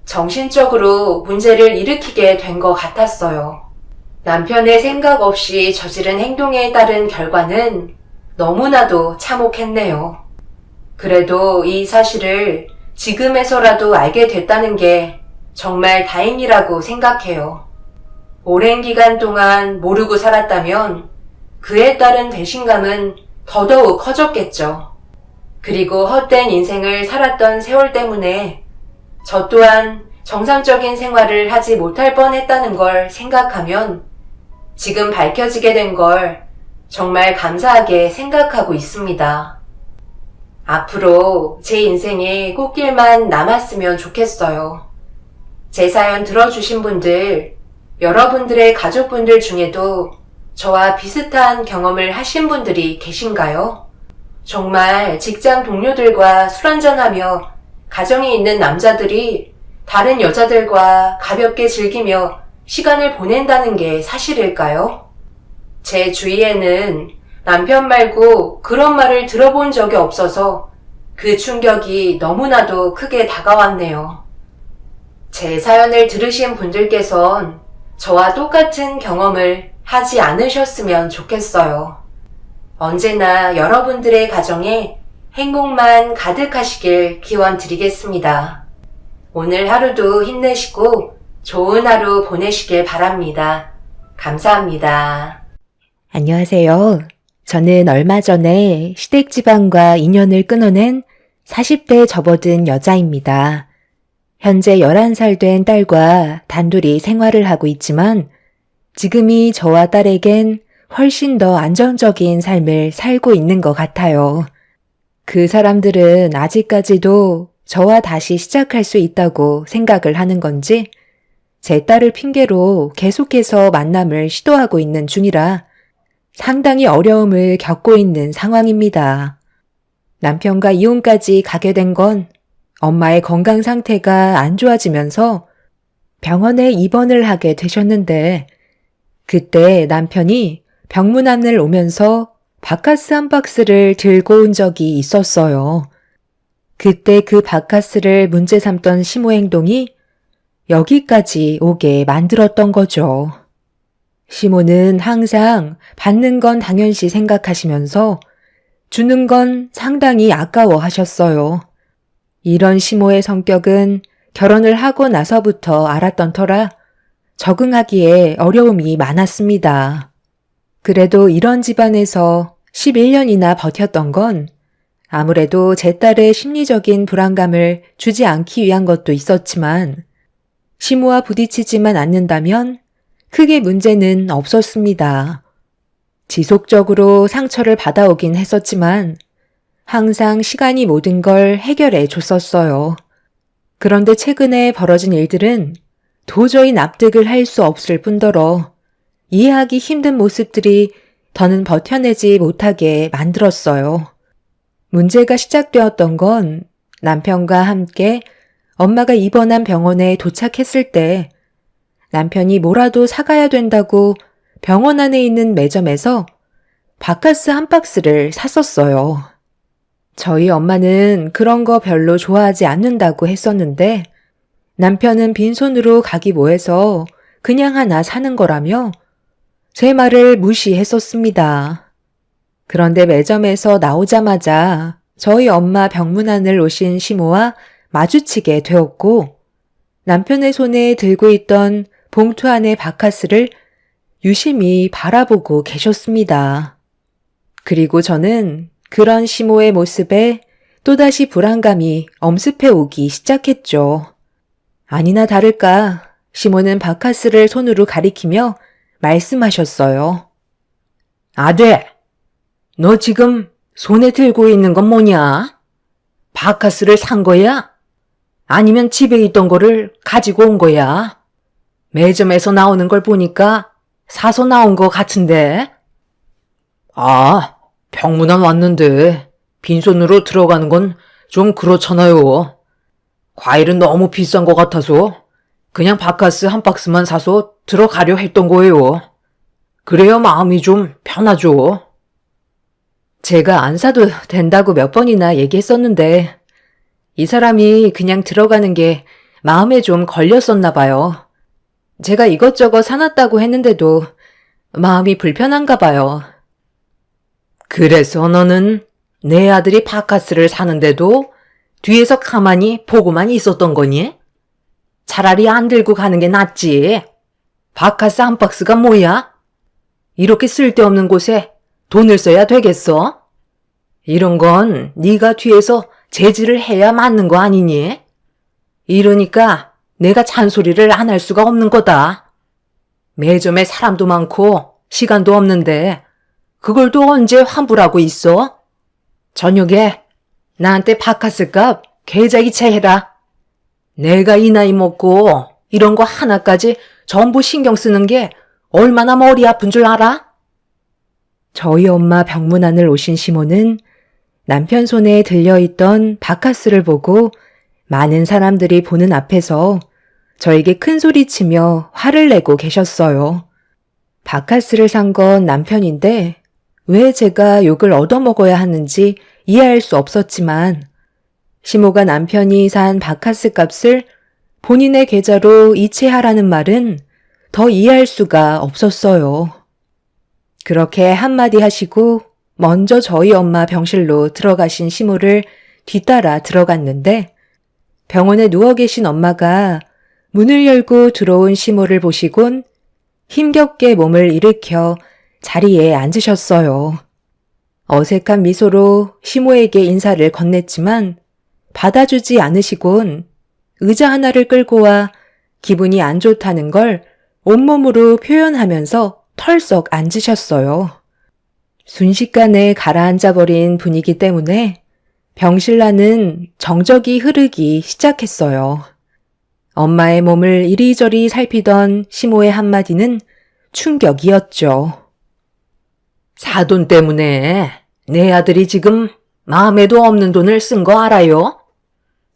정신적으로 문제를 일으키게 된 것 같았어요. 남편의 생각 없이 저지른 행동에 따른 결과는 너무나도 참혹했네요. 그래도 이 사실을 지금에서라도 알게 됐다는 게 정말 다행이라고 생각해요. 오랜 기간 동안 모르고 살았다면 그에 따른 배신감은 더더욱 커졌겠죠. 그리고 헛된 인생을 살았던 세월 때문에 저 또한 정상적인 생활을 하지 못할 뻔했다는 걸 생각하면 지금 밝혀지게 된 걸 정말 감사하게 생각하고 있습니다. 앞으로 제 인생에 꽃길만 남았으면 좋겠어요. 제 사연 들어주신 분들, 여러분들의 가족분들 중에도 저와 비슷한 경험을 하신 분들이 계신가요? 정말 직장 동료들과 술 한잔하며 가정이 있는 남자들이 다른 여자들과 가볍게 즐기며 시간을 보낸다는 게 사실일까요? 제 주위에는 남편 말고 그런 말을 들어본 적이 없어서 그 충격이 너무나도 크게 다가왔네요. 제 사연을 들으신 분들께선 저와 똑같은 경험을 하지 않으셨으면 좋겠어요. 언제나 여러분들의 가정에 행복만 가득하시길 기원드리겠습니다. 오늘 하루도 힘내시고 좋은 하루 보내시길 바랍니다. 감사합니다. 안녕하세요. 저는 얼마 전에 시댁집안과 인연을 끊어낸 40대 접어든 여자입니다. 현재 11살 된 딸과 단둘이 생활을 하고 있지만 지금이 저와 딸에겐 훨씬 더 안정적인 삶을 살고 있는 것 같아요. 그 사람들은 아직까지도 저와 다시 시작할 수 있다고 생각을 하는 건지 제 딸을 핑계로 계속해서 만남을 시도하고 있는 중이라 상당히 어려움을 겪고 있는 상황입니다. 남편과 이혼까지 가게 된 건 엄마의 건강 상태가 안 좋아지면서 병원에 입원을 하게 되셨는데 그때 남편이 병문안을 오면서 바카스 한 박스를 들고 온 적이 있었어요. 그때 그 바카스를 문제 삼던 시모 행동이 여기까지 오게 만들었던 거죠. 시모는 항상 받는 건 당연시 생각하시면서 주는 건 상당히 아까워하셨어요. 이런 시모의 성격은 결혼을 하고 나서부터 알았던 터라 적응하기에 어려움이 많았습니다. 그래도 이런 집안에서 11년이나 버텼던 건 아무래도 제 딸의 심리적인 불안감을 주지 않기 위한 것도 있었지만 시모와 부딪히지만 않는다면 크게 문제는 없었습니다. 지속적으로 상처를 받아오긴 했었지만 항상 시간이 모든 걸 해결해 줬었어요. 그런데 최근에 벌어진 일들은 도저히 납득을 할 수 없을 뿐더러 이해하기 힘든 모습들이 더는 버텨내지 못하게 만들었어요. 문제가 시작되었던 건 남편과 함께 엄마가 입원한 병원에 도착했을 때 남편이 뭐라도 사가야 된다고 병원 안에 있는 매점에서 바카스 한 박스를 샀었어요. 저희 엄마는 그런 거 별로 좋아하지 않는다고 했었는데 남편은 빈손으로 가기 뭐해서 그냥 하나 사는 거라며 제 말을 무시했었습니다. 그런데 매점에서 나오자마자 저희 엄마 병문안을 오신 시모와 마주치게 되었고 남편의 손에 들고 있던 봉투 안의 바카스를 유심히 바라보고 계셨습니다. 그리고 저는 그런 시모의 모습에 또다시 불안감이 엄습해 오기 시작했죠. 아니나 다를까 시모는 바카스를 손으로 가리키며 말씀하셨어요. 아들, 너 지금 손에 들고 있는 건 뭐냐? 바카스를 산 거야? 아니면 집에 있던 거를 가지고 온 거야? 매점에서 나오는 걸 보니까 사서 나온 거 같은데. 아, 병문안 왔는데 빈손으로 들어가는 건 좀 그렇잖아요. 과일은 너무 비싼 것 같아서 그냥 바카스 한 박스만 사서 들어가려 했던 거예요. 그래야 마음이 좀 편하죠. 제가 안 사도 된다고 몇 번이나 얘기했었는데 이 사람이 그냥 들어가는 게 마음에 좀 걸렸었나 봐요. 제가 이것저것 사놨다고 했는데도 마음이 불편한가 봐요. 그래서 너는 내 아들이 바카스를 사는데도 뒤에서 가만히 보고만 있었던 거니? 차라리 안 들고 가는 게 낫지. 바카스 한 박스가 뭐야? 이렇게 쓸데없는 곳에 돈을 써야 되겠어? 이런 건 네가 뒤에서 제지를 해야 맞는 거 아니니? 이러니까 내가 잔소리를 안 할 수가 없는 거다. 매점에 사람도 많고 시간도 없는데 그걸 또 언제 환불하고 있어? 저녁에 나한테 바카스 값 계좌이체 해라. 내가 이 나이 먹고 이런 거 하나까지 전부 신경 쓰는 게 얼마나 머리 아픈 줄 알아? 저희 엄마 병문안을 오신 시모는 남편 손에 들려있던 바카스를 보고 많은 사람들이 보는 앞에서 저에게 큰 소리치며 화를 내고 계셨어요. 바카스를 산 건 남편인데 왜 제가 욕을 얻어먹어야 하는지 이해할 수 없었지만 시모가 남편이 산 바카스 값을 본인의 계좌로 이체하라는 말은 더 이해할 수가 없었어요. 그렇게 한마디 하시고 먼저 저희 엄마 병실로 들어가신 시모를 뒤따라 들어갔는데 병원에 누워 계신 엄마가 문을 열고 들어온 시모를 보시곤 힘겹게 몸을 일으켜 자리에 앉으셨어요. 어색한 미소로 시모에게 인사를 건넸지만 받아주지 않으시곤 의자 하나를 끌고 와 기분이 안 좋다는 걸 온몸으로 표현하면서 털썩 앉으셨어요. 순식간에 가라앉아버린 분위기 때문에 병실라는 정적이 흐르기 시작했어요. 엄마의 몸을 이리저리 살피던 시모의 한마디는 충격이었죠. 사돈 때문에 내 아들이 지금 마음에도 없는 돈을 쓴 거 알아요?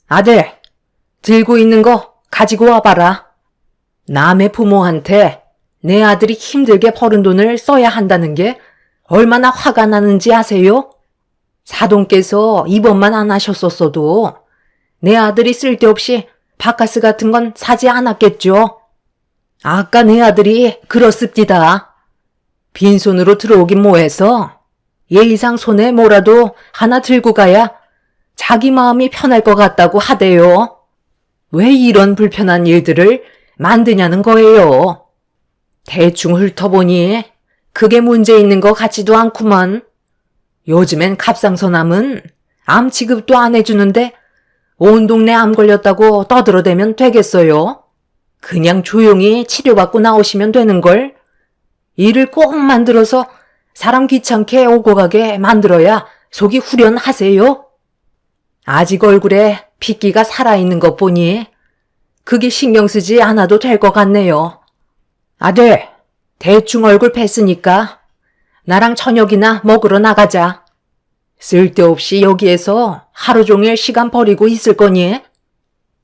아들, 들고 있는 거 가지고 와봐라. 남의 부모한테 내 아들이 힘들게 벌은 돈을 써야 한다는 게 얼마나 화가 나는지 아세요? 사돈께서 입원만 안 하셨었어도 내 아들이 쓸데없이 바카스 같은 건 사지 않았겠죠? 아까 내 아들이 그렇습니다. 빈손으로 들어오긴 뭐해서 예의상 손에 뭐라도 하나 들고 가야 자기 마음이 편할 것 같다고 하대요. 왜 이런 불편한 일들을 만드냐는 거예요. 대충 훑어보니 그게 문제 있는 것 같지도 않구만. 요즘엔 갑상선암은 암 취급도 안 해주는데 온 동네 암 걸렸다고 떠들어대면 되겠어요? 그냥 조용히 치료받고 나오시면 되는걸. 일을 꼭 만들어서 사람 귀찮게 오고 가게 만들어야 속이 후련하세요? 아직 얼굴에 핏기가 살아있는 것 보니 그게 신경 쓰지 않아도 될 것 같네요. 아들, 대충 얼굴 뺐으니까 나랑 저녁이나 먹으러 나가자. 쓸데없이 여기에서 하루 종일 시간 버리고 있을 거니?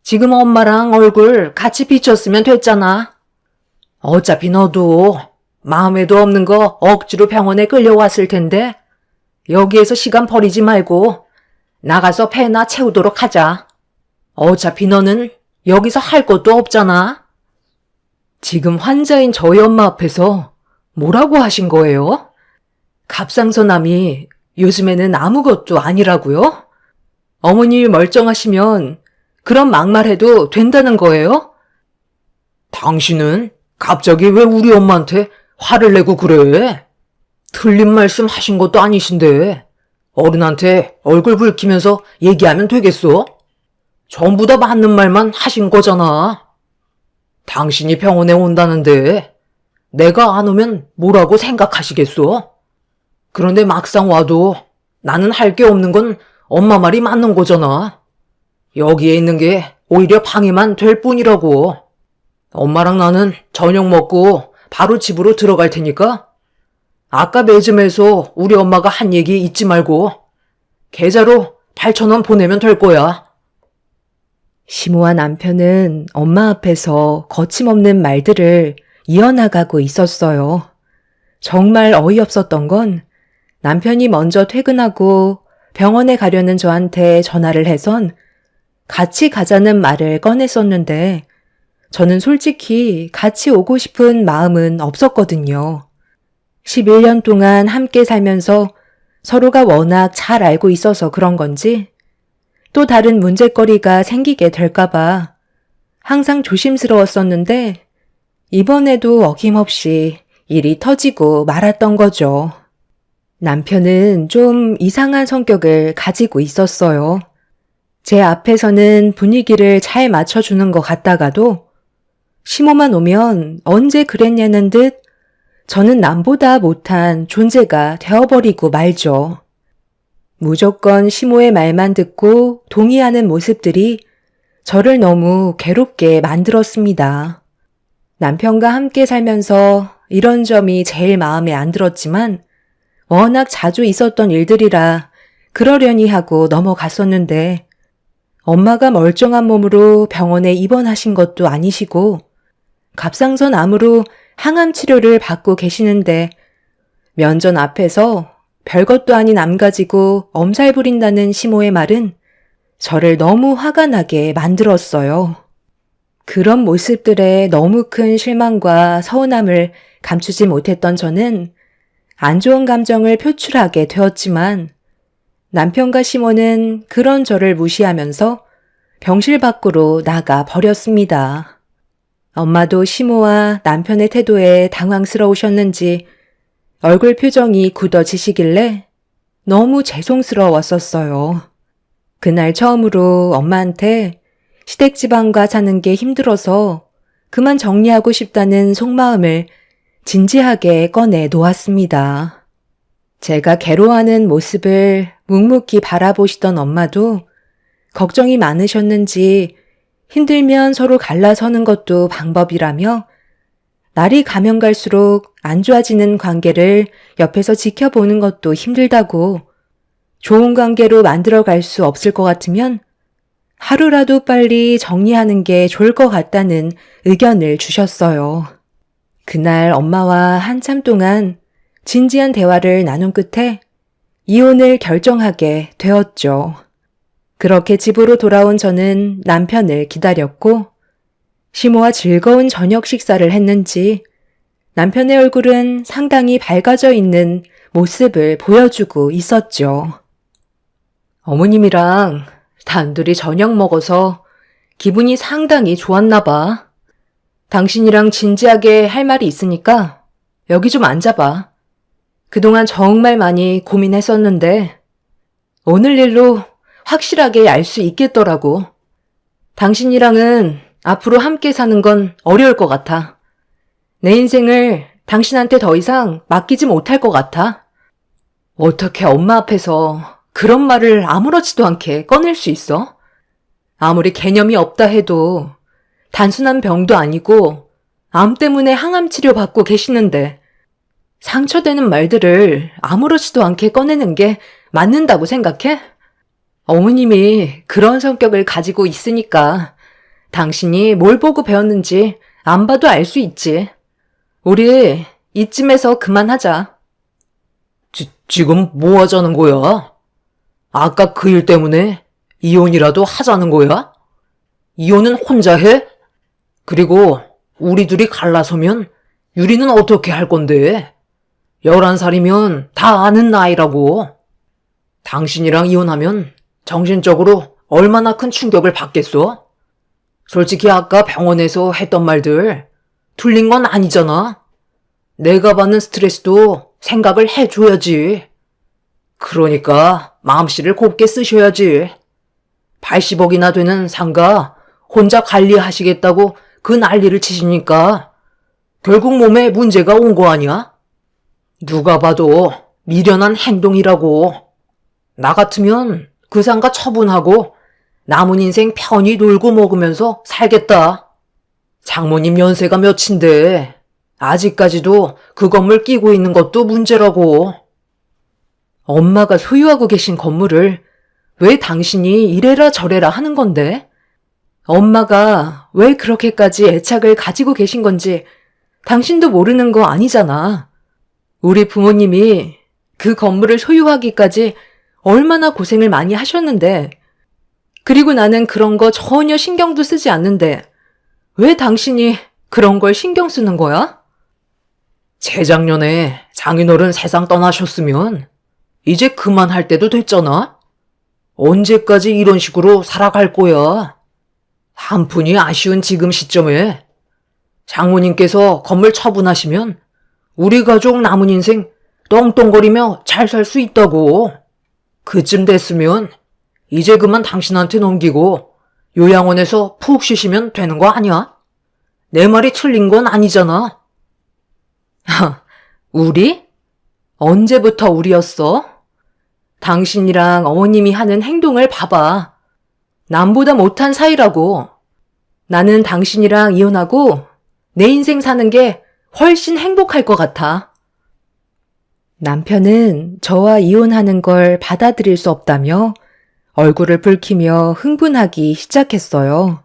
지금 엄마랑 얼굴 같이 비쳤으면 됐잖아. 어차피 너도 마음에도 없는 거 억지로 병원에 끌려왔을 텐데 여기에서 시간 버리지 말고 나가서 배나 채우도록 하자. 어차피 너는 여기서 할 것도 없잖아. 지금 환자인 저희 엄마 앞에서 뭐라고 하신 거예요? 갑상선암이 요즘에는 아무것도 아니라고요? 어머님이 멀쩡하시면 그런 막말해도 된다는 거예요? 당신은 갑자기 왜 우리 엄마한테 화를 내고 그래? 틀린 말씀 하신 것도 아니신데 어른한테 얼굴 붉히면서 얘기하면 되겠어? 전부 다 맞는 말만 하신 거잖아. 당신이 병원에 온다는데 내가 안 오면 뭐라고 생각하시겠어? 그런데 막상 와도 나는 할 게 없는 건 엄마 말이 맞는 거잖아. 여기에 있는 게 오히려 방해만 될 뿐이라고. 엄마랑 나는 저녁 먹고 바로 집으로 들어갈 테니까 아까 매점에서 우리 엄마가 한 얘기 잊지 말고 계좌로 8,000원 보내면 될 거야. 시모와 남편은 엄마 앞에서 거침없는 말들을 이어나가고 있었어요. 정말 어이없었던 건 남편이 먼저 퇴근하고 병원에 가려는 저한테 전화를 해선 같이 가자는 말을 꺼냈었는데 저는 솔직히 같이 오고 싶은 마음은 없었거든요. 11년 동안 함께 살면서 서로가 워낙 잘 알고 있어서 그런 건지 또 다른 문제거리가 생기게 될까봐 항상 조심스러웠었는데 이번에도 어김없이 일이 터지고 말았던 거죠. 남편은 좀 이상한 성격을 가지고 있었어요. 제 앞에서는 분위기를 잘 맞춰주는 것 같다가도 시모만 오면 언제 그랬냐는 듯 저는 남보다 못한 존재가 되어버리고 말죠. 무조건 시모의 말만 듣고 동의하는 모습들이 저를 너무 괴롭게 만들었습니다. 남편과 함께 살면서 이런 점이 제일 마음에 안 들었지만 워낙 자주 있었던 일들이라 그러려니 하고 넘어갔었는데 엄마가 멀쩡한 몸으로 병원에 입원하신 것도 아니시고 갑상선 암으로 항암 치료를 받고 계시는데 면전 앞에서 별것도 아닌 암 가지고 엄살 부린다는 시모의 말은 저를 너무 화가 나게 만들었어요. 그런 모습들에 너무 큰 실망과 서운함을 감추지 못했던 저는 안 좋은 감정을 표출하게 되었지만 남편과 시모는 그런 저를 무시하면서 병실 밖으로 나가 버렸습니다. 엄마도 시모와 남편의 태도에 당황스러우셨는지 얼굴 표정이 굳어지시길래 너무 죄송스러웠었어요. 그날 처음으로 엄마한테 시댁지방과 사는 게 힘들어서 그만 정리하고 싶다는 속마음을 진지하게 꺼내 놓았습니다. 제가 괴로워하는 모습을 묵묵히 바라보시던 엄마도 걱정이 많으셨는지 힘들면 서로 갈라서는 것도 방법이라며 날이 가면 갈수록 안 좋아지는 관계를 옆에서 지켜보는 것도 힘들다고 좋은 관계로 만들어갈 수 없을 것 같으면 하루라도 빨리 정리하는 게 좋을 것 같다는 의견을 주셨어요. 그날 엄마와 한참 동안 진지한 대화를 나눈 끝에 이혼을 결정하게 되었죠. 그렇게 집으로 돌아온 저는 남편을 기다렸고 시모와 즐거운 저녁 식사를 했는지 남편의 얼굴은 상당히 밝아져 있는 모습을 보여주고 있었죠. 어머님이랑 단둘이 저녁 먹어서 기분이 상당히 좋았나 봐. 당신이랑 진지하게 할 말이 있으니까 여기 좀 앉아봐. 그동안 정말 많이 고민했었는데 오늘 일로 확실하게 알 수 있겠더라고. 당신이랑은 앞으로 함께 사는 건 어려울 것 같아. 내 인생을 당신한테 더 이상 맡기지 못할 것 같아. 어떻게 엄마 앞에서 그런 말을 아무렇지도 않게 꺼낼 수 있어? 아무리 개념이 없다 해도 단순한 병도 아니고 암 때문에 항암 치료 받고 계시는데 상처되는 말들을 아무렇지도 않게 꺼내는 게 맞는다고 생각해? 어머님이 그런 성격을 가지고 있으니까 당신이 뭘 보고 배웠는지 안 봐도 알 수 있지. 우리 이쯤에서 그만하자. 지금 뭐 하자는 거야? 아까 그 일 때문에 이혼이라도 하자는 거야? 이혼은 혼자 해? 그리고 우리 둘이 갈라서면 유리는 어떻게 할 건데? 11살이면 다 아는 나이라고. 당신이랑 이혼하면 정신적으로 얼마나 큰 충격을 받겠어? 솔직히 아까 병원에서 했던 말들 틀린 건 아니잖아. 내가 받는 스트레스도 생각을 해줘야지. 그러니까 마음씨를 곱게 쓰셔야지. 80억이나 되는 상가 혼자 관리하시겠다고 그 난리를 치시니까 결국 몸에 문제가 온 거 아니야? 누가 봐도 미련한 행동이라고. 나 같으면 그 상가 처분하고 남은 인생 편히 놀고 먹으면서 살겠다. 장모님 연세가 몇인데 아직까지도 그 건물 끼고 있는 것도 문제라고. 엄마가 소유하고 계신 건물을 왜 당신이 이래라 저래라 하는 건데? 엄마가 왜 그렇게까지 애착을 가지고 계신 건지 당신도 모르는 거 아니잖아. 우리 부모님이 그 건물을 소유하기까지 얼마나 고생을 많이 하셨는데, 그리고 나는 그런 거 전혀 신경도 쓰지 않는데 왜 당신이 그런 걸 신경 쓰는 거야? 재작년에 장인어른 세상 떠나셨으면 이제 그만할 때도 됐잖아. 언제까지 이런 식으로 살아갈 거야? 한푼이 아쉬운 지금 시점에 장모님께서 건물 처분하시면 우리 가족 남은 인생 떵떵거리며 잘 살 수 있다고. 그쯤 됐으면 이제 그만 당신한테 넘기고 요양원에서 푹 쉬시면 되는 거 아니야? 내 말이 틀린 건 아니잖아. 우리? 언제부터 우리였어? 당신이랑 어머님이 하는 행동을 봐봐. 남보다 못한 사이라고. 나는 당신이랑 이혼하고 내 인생 사는 게 훨씬 행복할 것 같아. 남편은 저와 이혼하는 걸 받아들일 수 없다며 얼굴을 붉히며 흥분하기 시작했어요.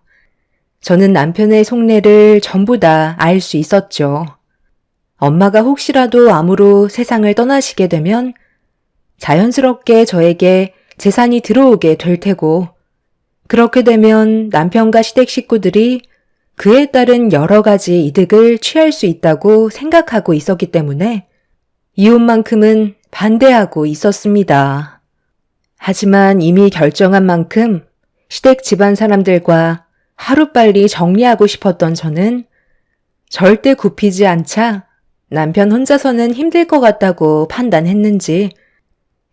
저는 남편의 속내를 전부 다 알 수 있었죠. 엄마가 혹시라도 암으로 세상을 떠나시게 되면 자연스럽게 저에게 재산이 들어오게 될 테고, 그렇게 되면 남편과 시댁 식구들이 그에 따른 여러 가지 이득을 취할 수 있다고 생각하고 있었기 때문에 이혼만큼은 반대하고 있었습니다. 하지만 이미 결정한 만큼 시댁 집안 사람들과 하루빨리 정리하고 싶었던 저는 절대 굽히지 않자 남편 혼자서는 힘들 것 같다고 판단했는지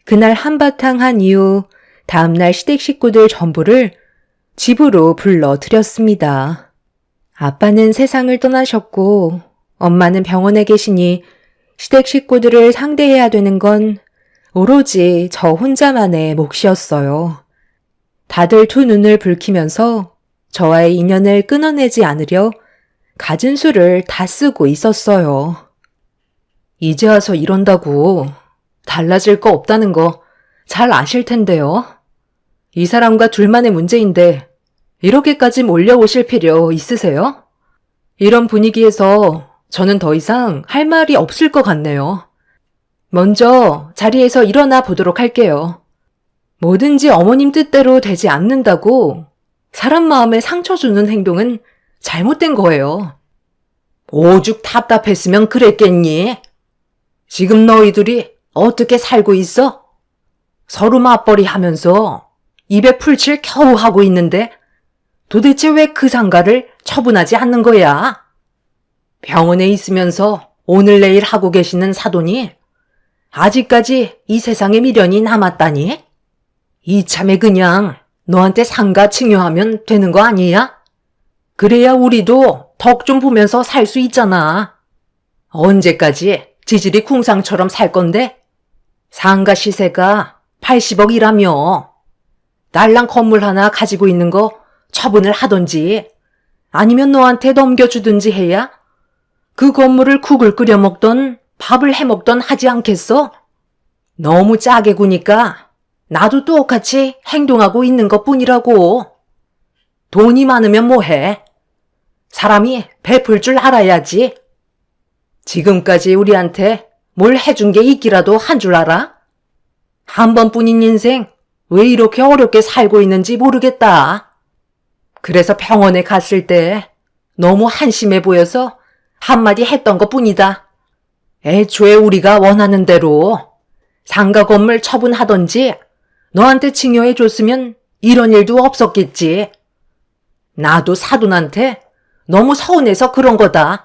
그날 한바탕 한 이후 다음날 시댁 식구들 전부를 집으로 불러들였습니다. 아빠는 세상을 떠나셨고 엄마는 병원에 계시니 시댁 식구들을 상대해야 되는 건 오로지 저 혼자만의 몫이었어요. 다들 두 눈을 붉히면서 저와의 인연을 끊어내지 않으려 갖은 수를 다 쓰고 있었어요. 이제 와서 이런다고 달라질 거 없다는 거 잘 아실 텐데요. 이 사람과 둘만의 문제인데 이렇게까지 몰려오실 필요 있으세요? 이런 분위기에서 저는 더 이상 할 말이 없을 것 같네요. 먼저 자리에서 일어나 보도록 할게요. 뭐든지 어머님 뜻대로 되지 않는다고 사람 마음에 상처 주는 행동은 잘못된 거예요. 오죽 답답했으면 그랬겠니? 지금 너희들이 어떻게 살고 있어? 서로 맞벌이 하면서 입에 풀칠 겨우 하고 있는데 도대체 왜 그 상가를 처분하지 않는 거야? 병원에 있으면서 오늘 내일 하고 계시는 사돈이 아직까지 이 세상에 미련이 남았다니? 이참에 그냥 너한테 상가 증여하면 되는 거 아니야? 그래야 우리도 덕 좀 보면서 살 수 있잖아. 언제까지 지질이 궁상처럼 살 건데? 상가 시세가 80억이라며. 딸랑 건물 하나 가지고 있는 거 처분을 하던지 아니면 너한테 넘겨주든지 해야 그 건물을 국을 끓여 먹던 밥을 해 먹던 하지 않겠어? 너무 짜게 구니까 나도 똑같이 행동하고 있는 것뿐이라고. 돈이 많으면 뭐해? 사람이 베풀 줄 알아야지. 지금까지 우리한테 뭘 해준 게 있기라도 한 줄 알아? 한 번뿐인 인생 왜 이렇게 어렵게 살고 있는지 모르겠다. 그래서 병원에 갔을 때 너무 한심해 보여서 한마디 했던 것뿐이다. 애초에 우리가 원하는 대로 상가 건물 처분하던지 너한테 증여해 줬으면 이런 일도 없었겠지. 나도 사돈한테 너무 서운해서 그런 거다.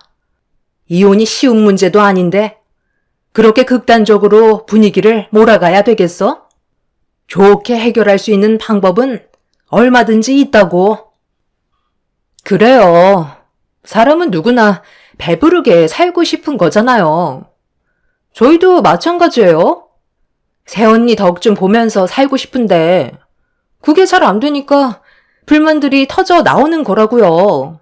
이혼이 쉬운 문제도 아닌데 그렇게 극단적으로 분위기를 몰아가야 되겠어? 좋게 해결할 수 있는 방법은 얼마든지 있다고. 그래요. 사람은 누구나 배부르게 살고 싶은 거잖아요. 저희도 마찬가지예요. 새언니 덕 좀 보면서 살고 싶은데 그게 잘 안 되니까 불만들이 터져 나오는 거라고요.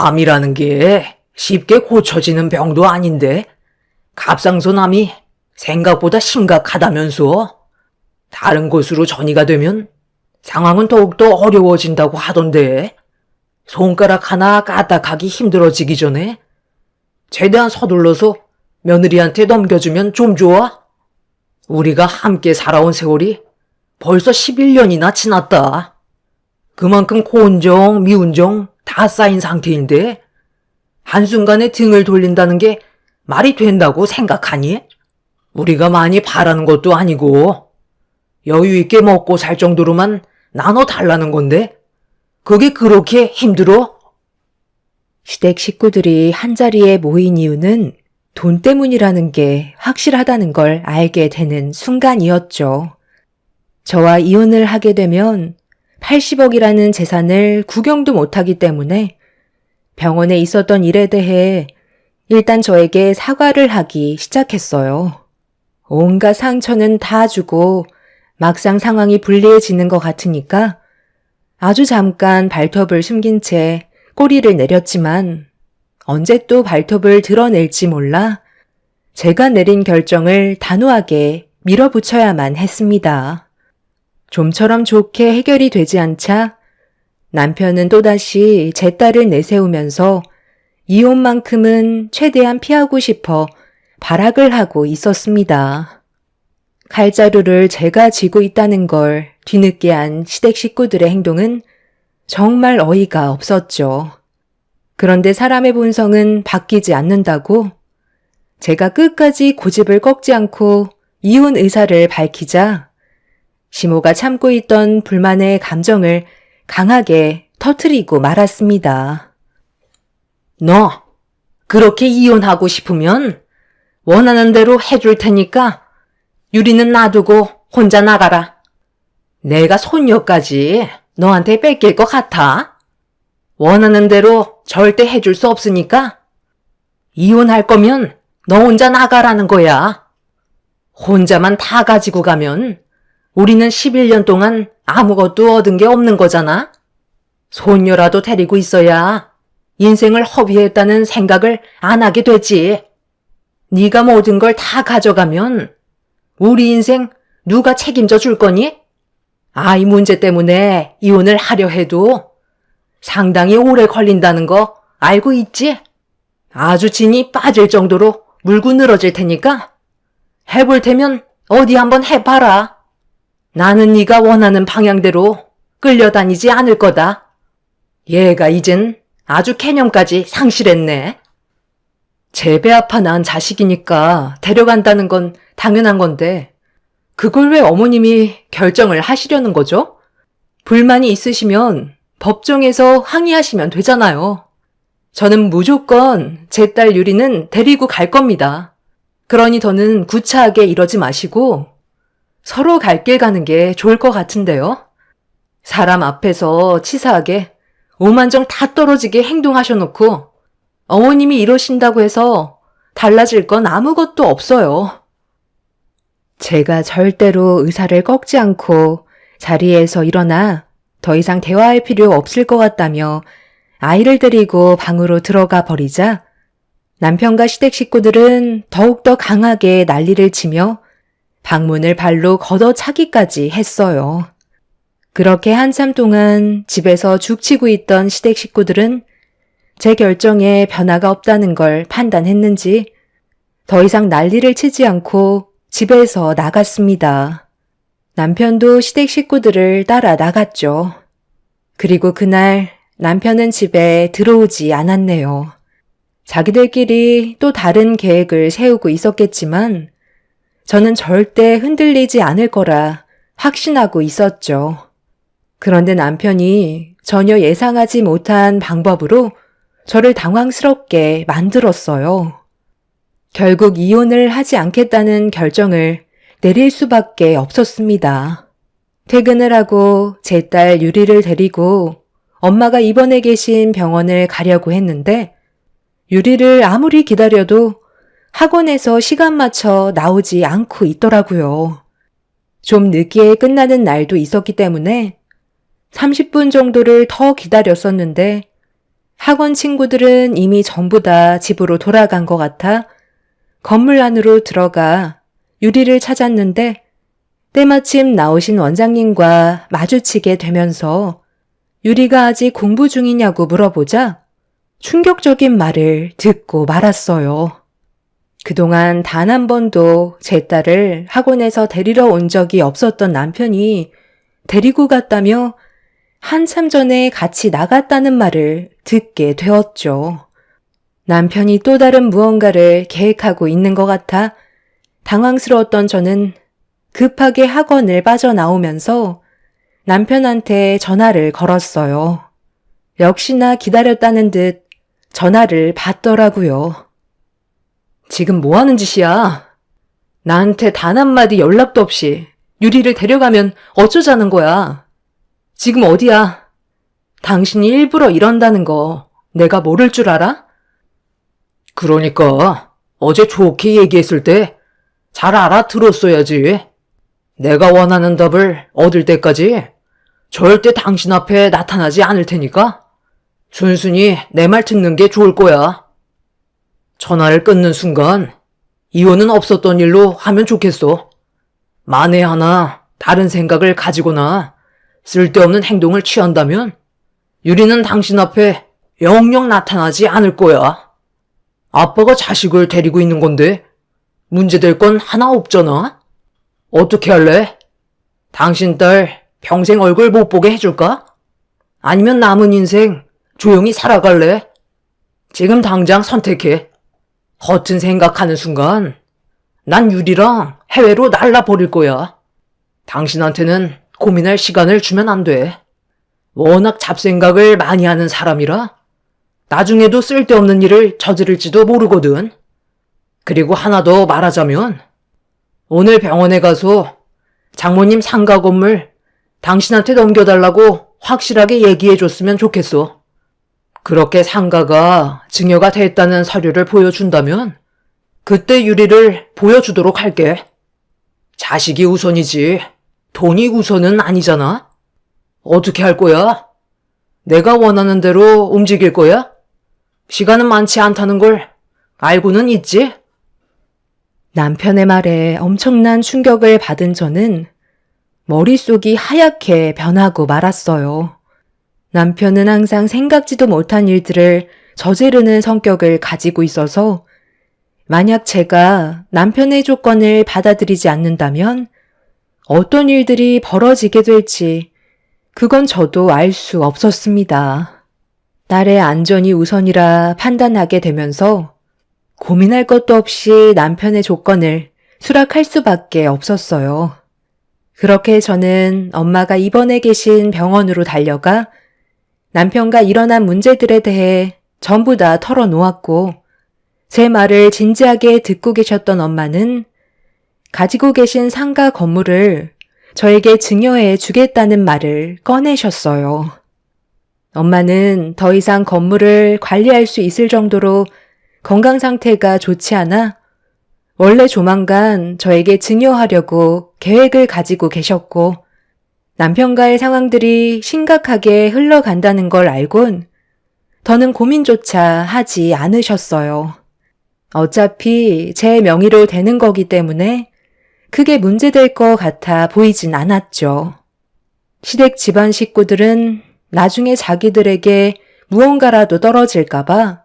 암이라는 게 쉽게 고쳐지는 병도 아닌데 갑상선암이 생각보다 심각하다면서. 다른 곳으로 전이가 되면 상황은 더욱더 어려워진다고 하던데 손가락 하나 까딱하기 힘들어지기 전에 최대한 서둘러서 며느리한테 넘겨주면 좀 좋아? 우리가 함께 살아온 세월이 벌써 11년이나 지났다. 그만큼 고운정, 미운정 다 쌓인 상태인데 한순간에 등을 돌린다는 게 말이 된다고 생각하니? 우리가 많이 바라는 것도 아니고 여유 있게 먹고 살 정도로만 나눠 달라는 건데 그게 그렇게 힘들어? 시댁 식구들이 한자리에 모인 이유는 돈 때문이라는 게 확실하다는 걸 알게 되는 순간이었죠. 저와 이혼을 하게 되면 80억이라는 재산을 구경도 못하기 때문에 병원에 있었던 일에 대해 일단 저에게 사과를 하기 시작했어요. 온갖 상처는 다 주고 막상 상황이 불리해지는 것 같으니까 아주 잠깐 발톱을 숨긴 채 꼬리를 내렸지만 언제 또 발톱을 드러낼지 몰라 제가 내린 결정을 단호하게 밀어붙여야만 했습니다. 좀처럼 좋게 해결이 되지 않자 남편은 또다시 제 딸을 내세우면서 이혼만큼은 최대한 피하고 싶어 발악을 하고 있었습니다. 칼자루를 제가 쥐고 있다는 걸 뒤늦게 안 시댁 식구들의 행동은 정말 어이가 없었죠. 그런데 사람의 본성은 바뀌지 않는다고 제가 끝까지 고집을 꺾지 않고 이혼 의사를 밝히자 시모가 참고 있던 불만의 감정을 강하게 터뜨리고 말았습니다. 너 그렇게 이혼하고 싶으면 원하는 대로 해줄 테니까 유리는 놔두고 혼자 나가라. 내가 손녀까지 너한테 뺏길 것 같아? 원하는 대로 절대 해줄 수 없으니까 이혼할 거면 너 혼자 나가라는 거야. 혼자만 다 가지고 가면 우리는 11년 동안 아무것도 얻은 게 없는 거잖아. 손녀라도 데리고 있어야 인생을 허비했다는 생각을 안 하게 되지. 네가 모든 걸 다 가져가면 우리 인생 누가 책임져 줄 거니? 아이 문제 때문에 이혼을 하려 해도 상당히 오래 걸린다는 거 알고 있지? 아주 진이 빠질 정도로 물고 늘어질 테니까 해볼 테면 어디 한번 해봐라. 나는 네가 원하는 방향대로 끌려다니지 않을 거다. 얘가 이젠 아주 개념까지 상실했네. 제 배 아파 낳은 자식이니까 데려간다는 건 당연한 건데 그걸 왜 어머님이 결정을 하시려는 거죠? 불만이 있으시면 법정에서 항의하시면 되잖아요. 저는 무조건 제 딸 유리는 데리고 갈 겁니다. 그러니 더는 구차하게 이러지 마시고 서로 갈 길 가는 게 좋을 것 같은데요. 사람 앞에서 치사하게 오만정 다 떨어지게 행동하셔놓고 어머님이 이러신다고 해서 달라질 건 아무것도 없어요. 제가 절대로 의사를 꺾지 않고 자리에서 일어나 더 이상 대화할 필요 없을 것 같다며 아이를 데리고 방으로 들어가 버리자 남편과 시댁 식구들은 더욱더 강하게 난리를 치며 방문을 발로 걷어차기까지 했어요. 그렇게 한참 동안 집에서 죽치고 있던 시댁 식구들은 제 결정에 변화가 없다는 걸 판단했는지 더 이상 난리를 치지 않고 집에서 나갔습니다. 남편도 시댁 식구들을 따라 나갔죠. 그리고 그날 남편은 집에 들어오지 않았네요. 자기들끼리 또 다른 계획을 세우고 있었겠지만 저는 절대 흔들리지 않을 거라 확신하고 있었죠. 그런데 남편이 전혀 예상하지 못한 방법으로 저를 당황스럽게 만들었어요. 결국 이혼을 하지 않겠다는 결정을 내릴 수밖에 없었습니다. 퇴근을 하고 제 딸 유리를 데리고 엄마가 입원해 계신 병원을 가려고 했는데 유리를 아무리 기다려도 학원에서 시간 맞춰 나오지 않고 있더라고요. 좀 늦게 끝나는 날도 있었기 때문에 30분 정도를 더 기다렸었는데 학원 친구들은 이미 전부 다 집으로 돌아간 것 같아 건물 안으로 들어가 유리를 찾았는데 때마침 나오신 원장님과 마주치게 되면서 유리가 아직 공부 중이냐고 물어보자 충격적인 말을 듣고 말았어요. 그동안 단 한 번도 제 딸을 학원에서 데리러 온 적이 없었던 남편이 데리고 갔다며 한참 전에 같이 나갔다는 말을 듣게 되었죠. 남편이 또 다른 무언가를 계획하고 있는 것 같아 당황스러웠던 저는 급하게 학원을 빠져나오면서 남편한테 전화를 걸었어요. 역시나 기다렸다는 듯 전화를 받더라고요. 지금 뭐 하는 짓이야? 나한테 단 한마디 연락도 없이 유리를 데려가면 어쩌자는 거야? 지금 어디야? 당신이 일부러 이런다는 거 내가 모를 줄 알아? 그러니까 어제 좋게 얘기했을 때 잘 알아들었어야지. 내가 원하는 답을 얻을 때까지 절대 당신 앞에 나타나지 않을 테니까 순순히 내 말 듣는 게 좋을 거야. 전화를 끊는 순간 이혼은 없었던 일로 하면 좋겠어. 만에 하나 다른 생각을 가지거나 쓸데없는 행동을 취한다면 유리는 당신 앞에 영영 나타나지 않을 거야. 아빠가 자식을 데리고 있는 건데 문제될 건 하나 없잖아. 어떻게 할래? 당신 딸 평생 얼굴 못 보게 해줄까? 아니면 남은 인생 조용히 살아갈래? 지금 당장 선택해. 허튼 생각하는 순간 난 유리랑 해외로 날라버릴 거야. 당신한테는 고민할 시간을 주면 안 돼. 워낙 잡생각을 많이 하는 사람이라 나중에도 쓸데없는 일을 저지를지도 모르거든. 그리고 하나 더 말하자면 오늘 병원에 가서 장모님 상가 건물 당신한테 넘겨달라고 확실하게 얘기해줬으면 좋겠어. 그렇게 상가가 증여가 됐다는 서류를 보여준다면 그때 유리를 보여주도록 할게. 자식이 우선이지 돈이 우선은 아니잖아. 어떻게 할 거야? 내가 원하는 대로 움직일 거야? 시간은 많지 않다는 걸 알고는 있지? 남편의 말에 엄청난 충격을 받은 저는 머릿속이 하얗게 변하고 말았어요. 남편은 항상 생각지도 못한 일들을 저지르는 성격을 가지고 있어서 만약 제가 남편의 조건을 받아들이지 않는다면 어떤 일들이 벌어지게 될지 그건 저도 알 수 없었습니다. 딸의 안전이 우선이라 판단하게 되면서 고민할 것도 없이 남편의 조건을 수락할 수밖에 없었어요. 그렇게 저는 엄마가 입원해 계신 병원으로 달려가 남편과 일어난 문제들에 대해 전부 다 털어놓았고 제 말을 진지하게 듣고 계셨던 엄마는 가지고 계신 상가 건물을 저에게 증여해 주겠다는 말을 꺼내셨어요. 엄마는 더 이상 건물을 관리할 수 있을 정도로 건강 상태가 좋지 않아 원래 조만간 저에게 증여하려고 계획을 가지고 계셨고 남편과의 상황들이 심각하게 흘러간다는 걸 알곤 더는 고민조차 하지 않으셨어요. 어차피 제 명의로 되는 거기 때문에 크게 문제될 것 같아 보이진 않았죠. 시댁 집안 식구들은 나중에 자기들에게 무언가라도 떨어질까봐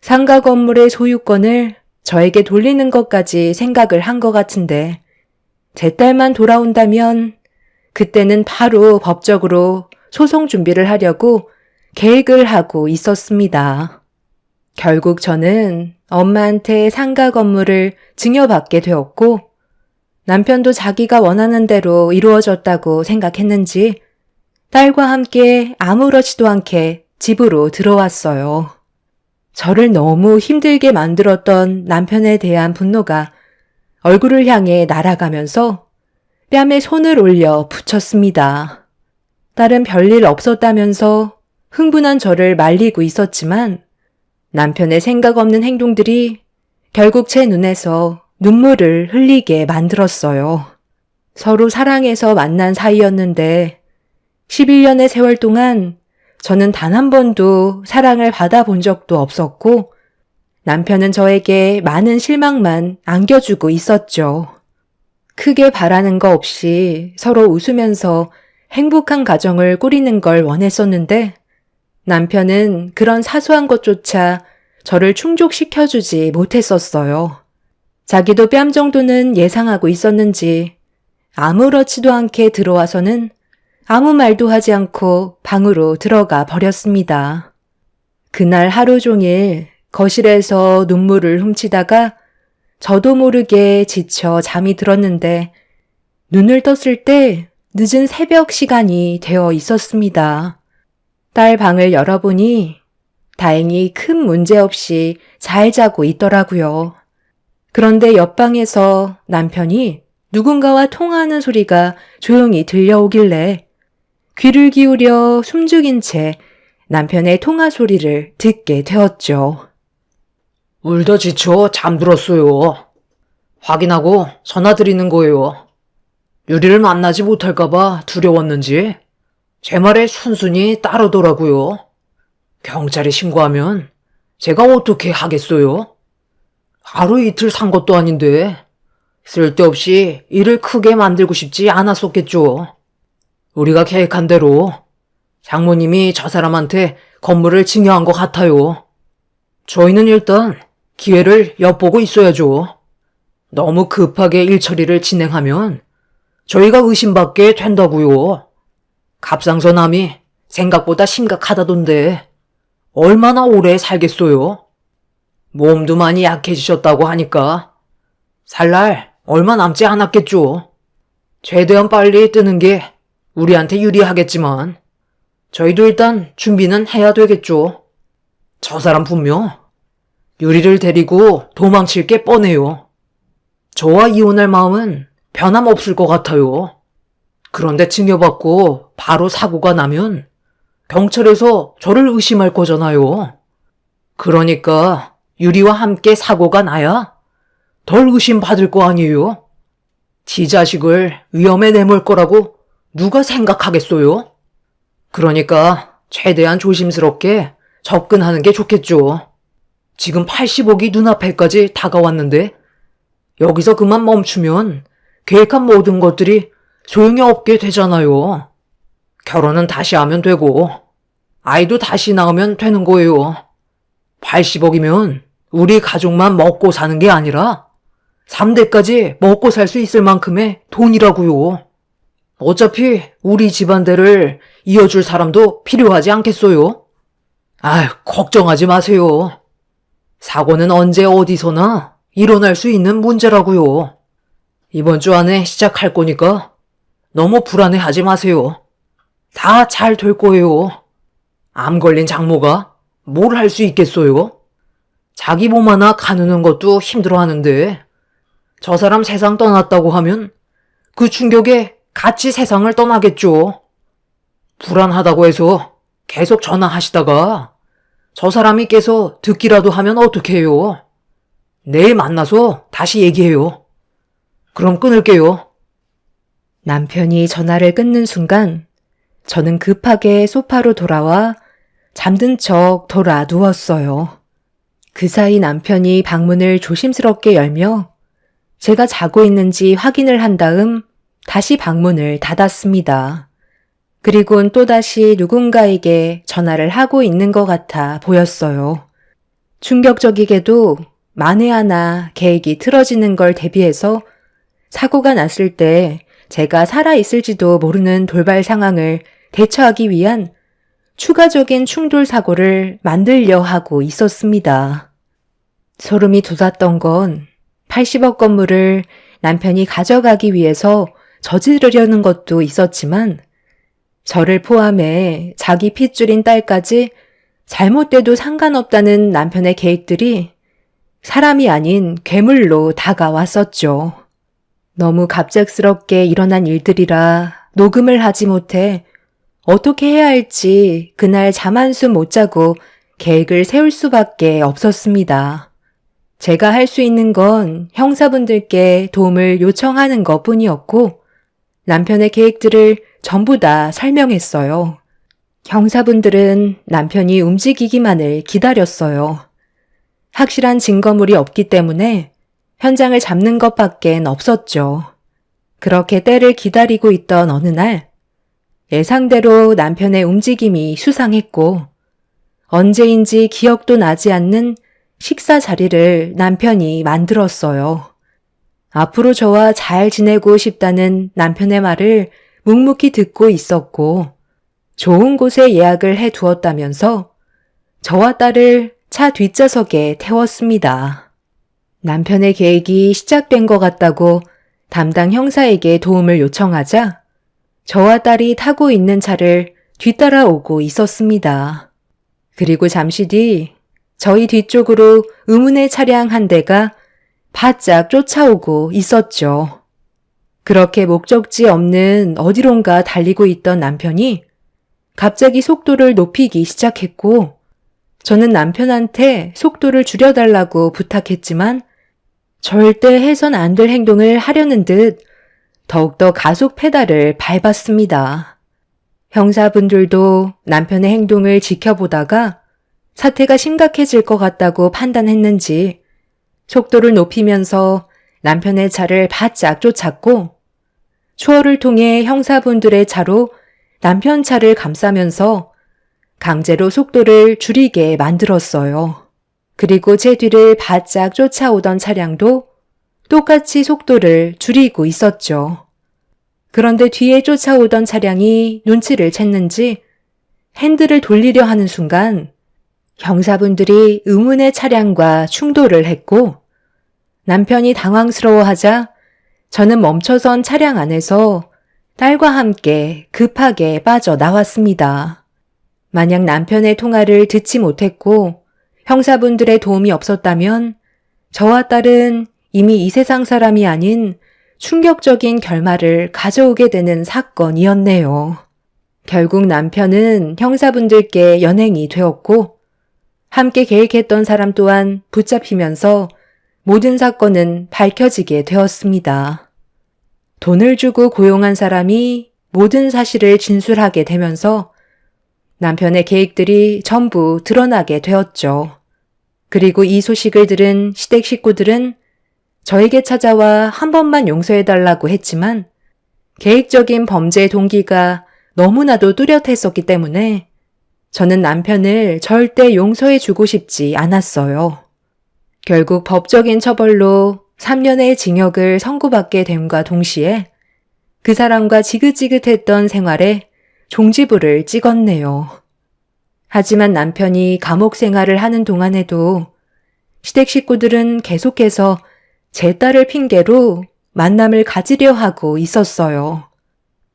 상가 건물의 소유권을 저에게 돌리는 것까지 생각을 한 것 같은데 제 딸만 돌아온다면 그때는 바로 법적으로 소송 준비를 하려고 계획을 하고 있었습니다. 결국 저는 엄마한테 상가 건물을 증여받게 되었고 남편도 자기가 원하는 대로 이루어졌다고 생각했는지 딸과 함께 아무렇지도 않게 집으로 들어왔어요. 저를 너무 힘들게 만들었던 남편에 대한 분노가 얼굴을 향해 날아가면서 뺨에 손을 올려 붙였습니다. 딸은 별일 없었다면서 흥분한 저를 말리고 있었지만 남편의 생각 없는 행동들이 결국 제 눈에서 눈물을 흘리게 만들었어요. 서로 사랑해서 만난 사이였는데 11년의 세월 동안 저는 단 한 번도 사랑을 받아본 적도 없었고 남편은 저에게 많은 실망만 안겨주고 있었죠. 크게 바라는 거 없이 서로 웃으면서 행복한 가정을 꾸리는 걸 원했었는데 남편은 그런 사소한 것조차 저를 충족시켜주지 못했었어요. 자기도 뺨 정도는 예상하고 있었는지 아무렇지도 않게 들어와서는 아무 말도 하지 않고 방으로 들어가 버렸습니다. 그날 하루 종일 거실에서 눈물을 훔치다가 저도 모르게 지쳐 잠이 들었는데 눈을 떴을 때 늦은 새벽 시간이 되어 있었습니다. 딸 방을 열어보니 다행히 큰 문제 없이 잘 자고 있더라고요. 그런데 옆방에서 남편이 누군가와 통화하는 소리가 조용히 들려오길래 귀를 기울여 숨죽인 채 남편의 통화 소리를 듣게 되었죠. 울다 지쳐 잠들었어요. 확인하고 전화 드리는 거예요. 유리를 만나지 못할까봐 두려웠는지 제 말에 순순히 따르더라고요. 경찰에 신고하면 제가 어떻게 하겠어요? 하루 이틀 산 것도 아닌데 쓸데없이 일을 크게 만들고 싶지 않았었겠죠. 우리가 계획한 대로 장모님이 저 사람한테 건물을 증여한 것 같아요. 저희는 일단 기회를 엿보고 있어야죠. 너무 급하게 일 처리를 진행하면 저희가 의심받게 된다고요. 갑상선암이 생각보다 심각하다던데 얼마나 오래 살겠어요? 몸도 많이 약해지셨다고 하니까 살 날 얼마 남지 않았겠죠. 최대한 빨리 뜨는 게 우리한테 유리하겠지만 저희도 일단 준비는 해야 되겠죠. 저 사람 분명 유리를 데리고 도망칠 게 뻔해요. 저와 이혼할 마음은 변함없을 것 같아요. 그런데 증여받고 바로 사고가 나면 경찰에서 저를 의심할 거잖아요. 그러니까 유리와 함께 사고가 나야 덜 의심받을 거 아니에요? 지 자식을 위험에 내몰 거라고 누가 생각하겠어요? 그러니까 최대한 조심스럽게 접근하는 게 좋겠죠. 지금 80억이 눈앞에까지 다가왔는데 여기서 그만 멈추면 계획한 모든 것들이 소용이 없게 되잖아요. 결혼은 다시 하면 되고 아이도 다시 낳으면 되는 거예요. 80억이면 우리 가족만 먹고 사는 게 아니라 3대까지 먹고 살 수 있을 만큼의 돈이라고요. 어차피 우리 집안대를 이어줄 사람도 필요하지 않겠어요? 아휴, 걱정하지 마세요. 사고는 언제 어디서나 일어날 수 있는 문제라고요. 이번 주 안에 시작할 거니까 너무 불안해하지 마세요. 다 잘 될 거예요. 암 걸린 장모가 뭘 할 수 있겠어요? 자기 몸 하나 가누는 것도 힘들어하는데 저 사람 세상 떠났다고 하면 그 충격에 같이 세상을 떠나겠죠. 불안하다고 해서 계속 전화하시다가 저 사람이 깨서 듣기라도 하면 어떡해요? 내일 만나서 다시 얘기해요. 그럼 끊을게요. 남편이 전화를 끊는 순간 저는 급하게 소파로 돌아와 잠든 척 돌아 누웠어요. 그 사이 남편이 방문을 조심스럽게 열며 제가 자고 있는지 확인을 한 다음 다시 방문을 닫았습니다. 그리곤 또다시 누군가에게 전화를 하고 있는 것 같아 보였어요. 충격적이게도 만에 하나 계획이 틀어지는 걸 대비해서 사고가 났을 때 제가 살아있을지도 모르는 돌발 상황을 대처하기 위한 추가적인 충돌 사고를 만들려 하고 있었습니다. 소름이 돋았던 건 80억 건물을 남편이 가져가기 위해서 저지르려는 것도 있었지만 저를 포함해 자기 핏줄인 딸까지 잘못돼도 상관없다는 남편의 계획들이 사람이 아닌 괴물로 다가왔었죠. 너무 갑작스럽게 일어난 일들이라 녹음을 하지 못해 어떻게 해야 할지 그날 잠 한숨 못 자고 계획을 세울 수밖에 없었습니다. 제가 할 수 있는 건 형사분들께 도움을 요청하는 것뿐이었고 남편의 계획들을 전부 다 설명했어요. 형사분들은 남편이 움직이기만을 기다렸어요. 확실한 증거물이 없기 때문에 현장을 잡는 것밖엔 없었죠. 그렇게 때를 기다리고 있던 어느 날, 예상대로 남편의 움직임이 수상했고, 언제인지 기억도 나지 않는 식사 자리를 남편이 만들었어요. 앞으로 저와 잘 지내고 싶다는 남편의 말을 묵묵히 듣고 있었고, 좋은 곳에 예약을 해 두었다면서 저와 딸을 차 뒷좌석에 태웠습니다. 남편의 계획이 시작된 것 같다고 담당 형사에게 도움을 요청하자 저와 딸이 타고 있는 차를 뒤따라오고 있었습니다. 그리고 잠시 뒤 저희 뒤쪽으로 의문의 차량 한 대가 바짝 쫓아오고 있었죠. 그렇게 목적지 없는 어디론가 달리고 있던 남편이 갑자기 속도를 높이기 시작했고, 저는 남편한테 속도를 줄여달라고 부탁했지만 절대 해선 안 될 행동을 하려는 듯 더욱더 가속 페달을 밟았습니다. 형사분들도 남편의 행동을 지켜보다가 사태가 심각해질 것 같다고 판단했는지 속도를 높이면서 남편의 차를 바짝 쫓았고, 추월을 통해 형사분들의 차로 남편 차를 감싸면서 강제로 속도를 줄이게 만들었어요. 그리고 제 뒤를 바짝 쫓아오던 차량도 똑같이 속도를 줄이고 있었죠. 그런데 뒤에 쫓아오던 차량이 눈치를 챘는지 핸들을 돌리려 하는 순간 형사분들이 의문의 차량과 충돌을 했고, 남편이 당황스러워하자 저는 멈춰선 차량 안에서 딸과 함께 급하게 빠져나왔습니다. 만약 남편의 통화를 듣지 못했고 형사분들의 도움이 없었다면 저와 딸은 이미 이 세상 사람이 아닌 충격적인 결말을 가져오게 되는 사건이었네요. 결국 남편은 형사분들께 연행이 되었고, 함께 계획했던 사람 또한 붙잡히면서 모든 사건은 밝혀지게 되었습니다. 돈을 주고 고용한 사람이 모든 사실을 진술하게 되면서 남편의 계획들이 전부 드러나게 되었죠. 그리고 이 소식을 들은 시댁 식구들은 저에게 찾아와 한 번만 용서해달라고 했지만 계획적인 범죄 동기가 너무나도 뚜렷했었기 때문에 저는 남편을 절대 용서해주고 싶지 않았어요. 결국 법적인 처벌로 3년의 징역을 선고받게 됨과 동시에 그 사람과 지긋지긋했던 생활에 종지부를 찍었네요. 하지만 남편이 감옥 생활을 하는 동안에도 시댁 식구들은 계속해서 제 딸을 핑계로 만남을 가지려 하고 있었어요.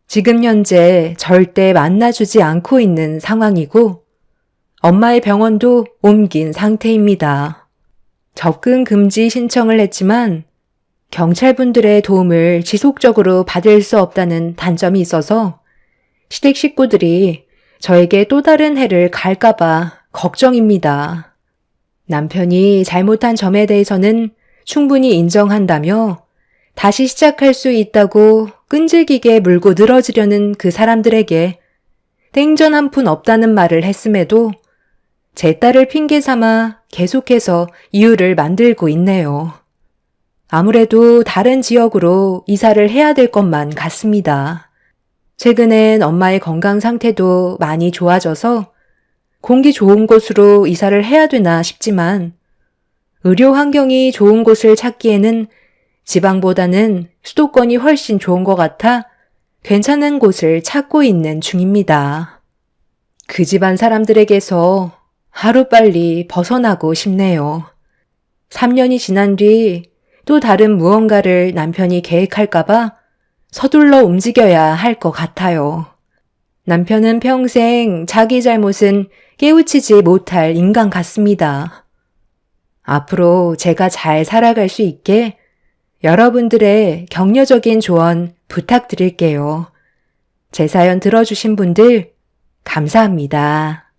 지금 현재 절대 만나주지 않고 있는 상황이고 엄마의 병원도 옮긴 상태입니다. 접근 금지 신청을 했지만 경찰분들의 도움을 지속적으로 받을 수 없다는 단점이 있어서 시댁 식구들이 저에게 또 다른 해를 갈까봐 걱정입니다. 남편이 잘못한 점에 대해서는 충분히 인정한다며 다시 시작할 수 있다고 끈질기게 물고 늘어지려는 그 사람들에게 땡전 한 푼 없다는 말을 했음에도 제 딸을 핑계 삼아 계속해서 이유를 만들고 있네요. 아무래도 다른 지역으로 이사를 해야 될 것만 같습니다. 최근엔 엄마의 건강 상태도 많이 좋아져서 공기 좋은 곳으로 이사를 해야 되나 싶지만 의료 환경이 좋은 곳을 찾기에는 지방보다는 수도권이 훨씬 좋은 것 같아 괜찮은 곳을 찾고 있는 중입니다. 그 집안 사람들에게서 하루빨리 벗어나고 싶네요. 3년이 지난 뒤 또 다른 무언가를 남편이 계획할까봐 서둘러 움직여야 할 것 같아요. 남편은 평생 자기 잘못은 깨우치지 못할 인간 같습니다. 앞으로 제가 잘 살아갈 수 있게 여러분들의 격려적인 조언 부탁드릴게요. 제 사연 들어주신 분들 감사합니다.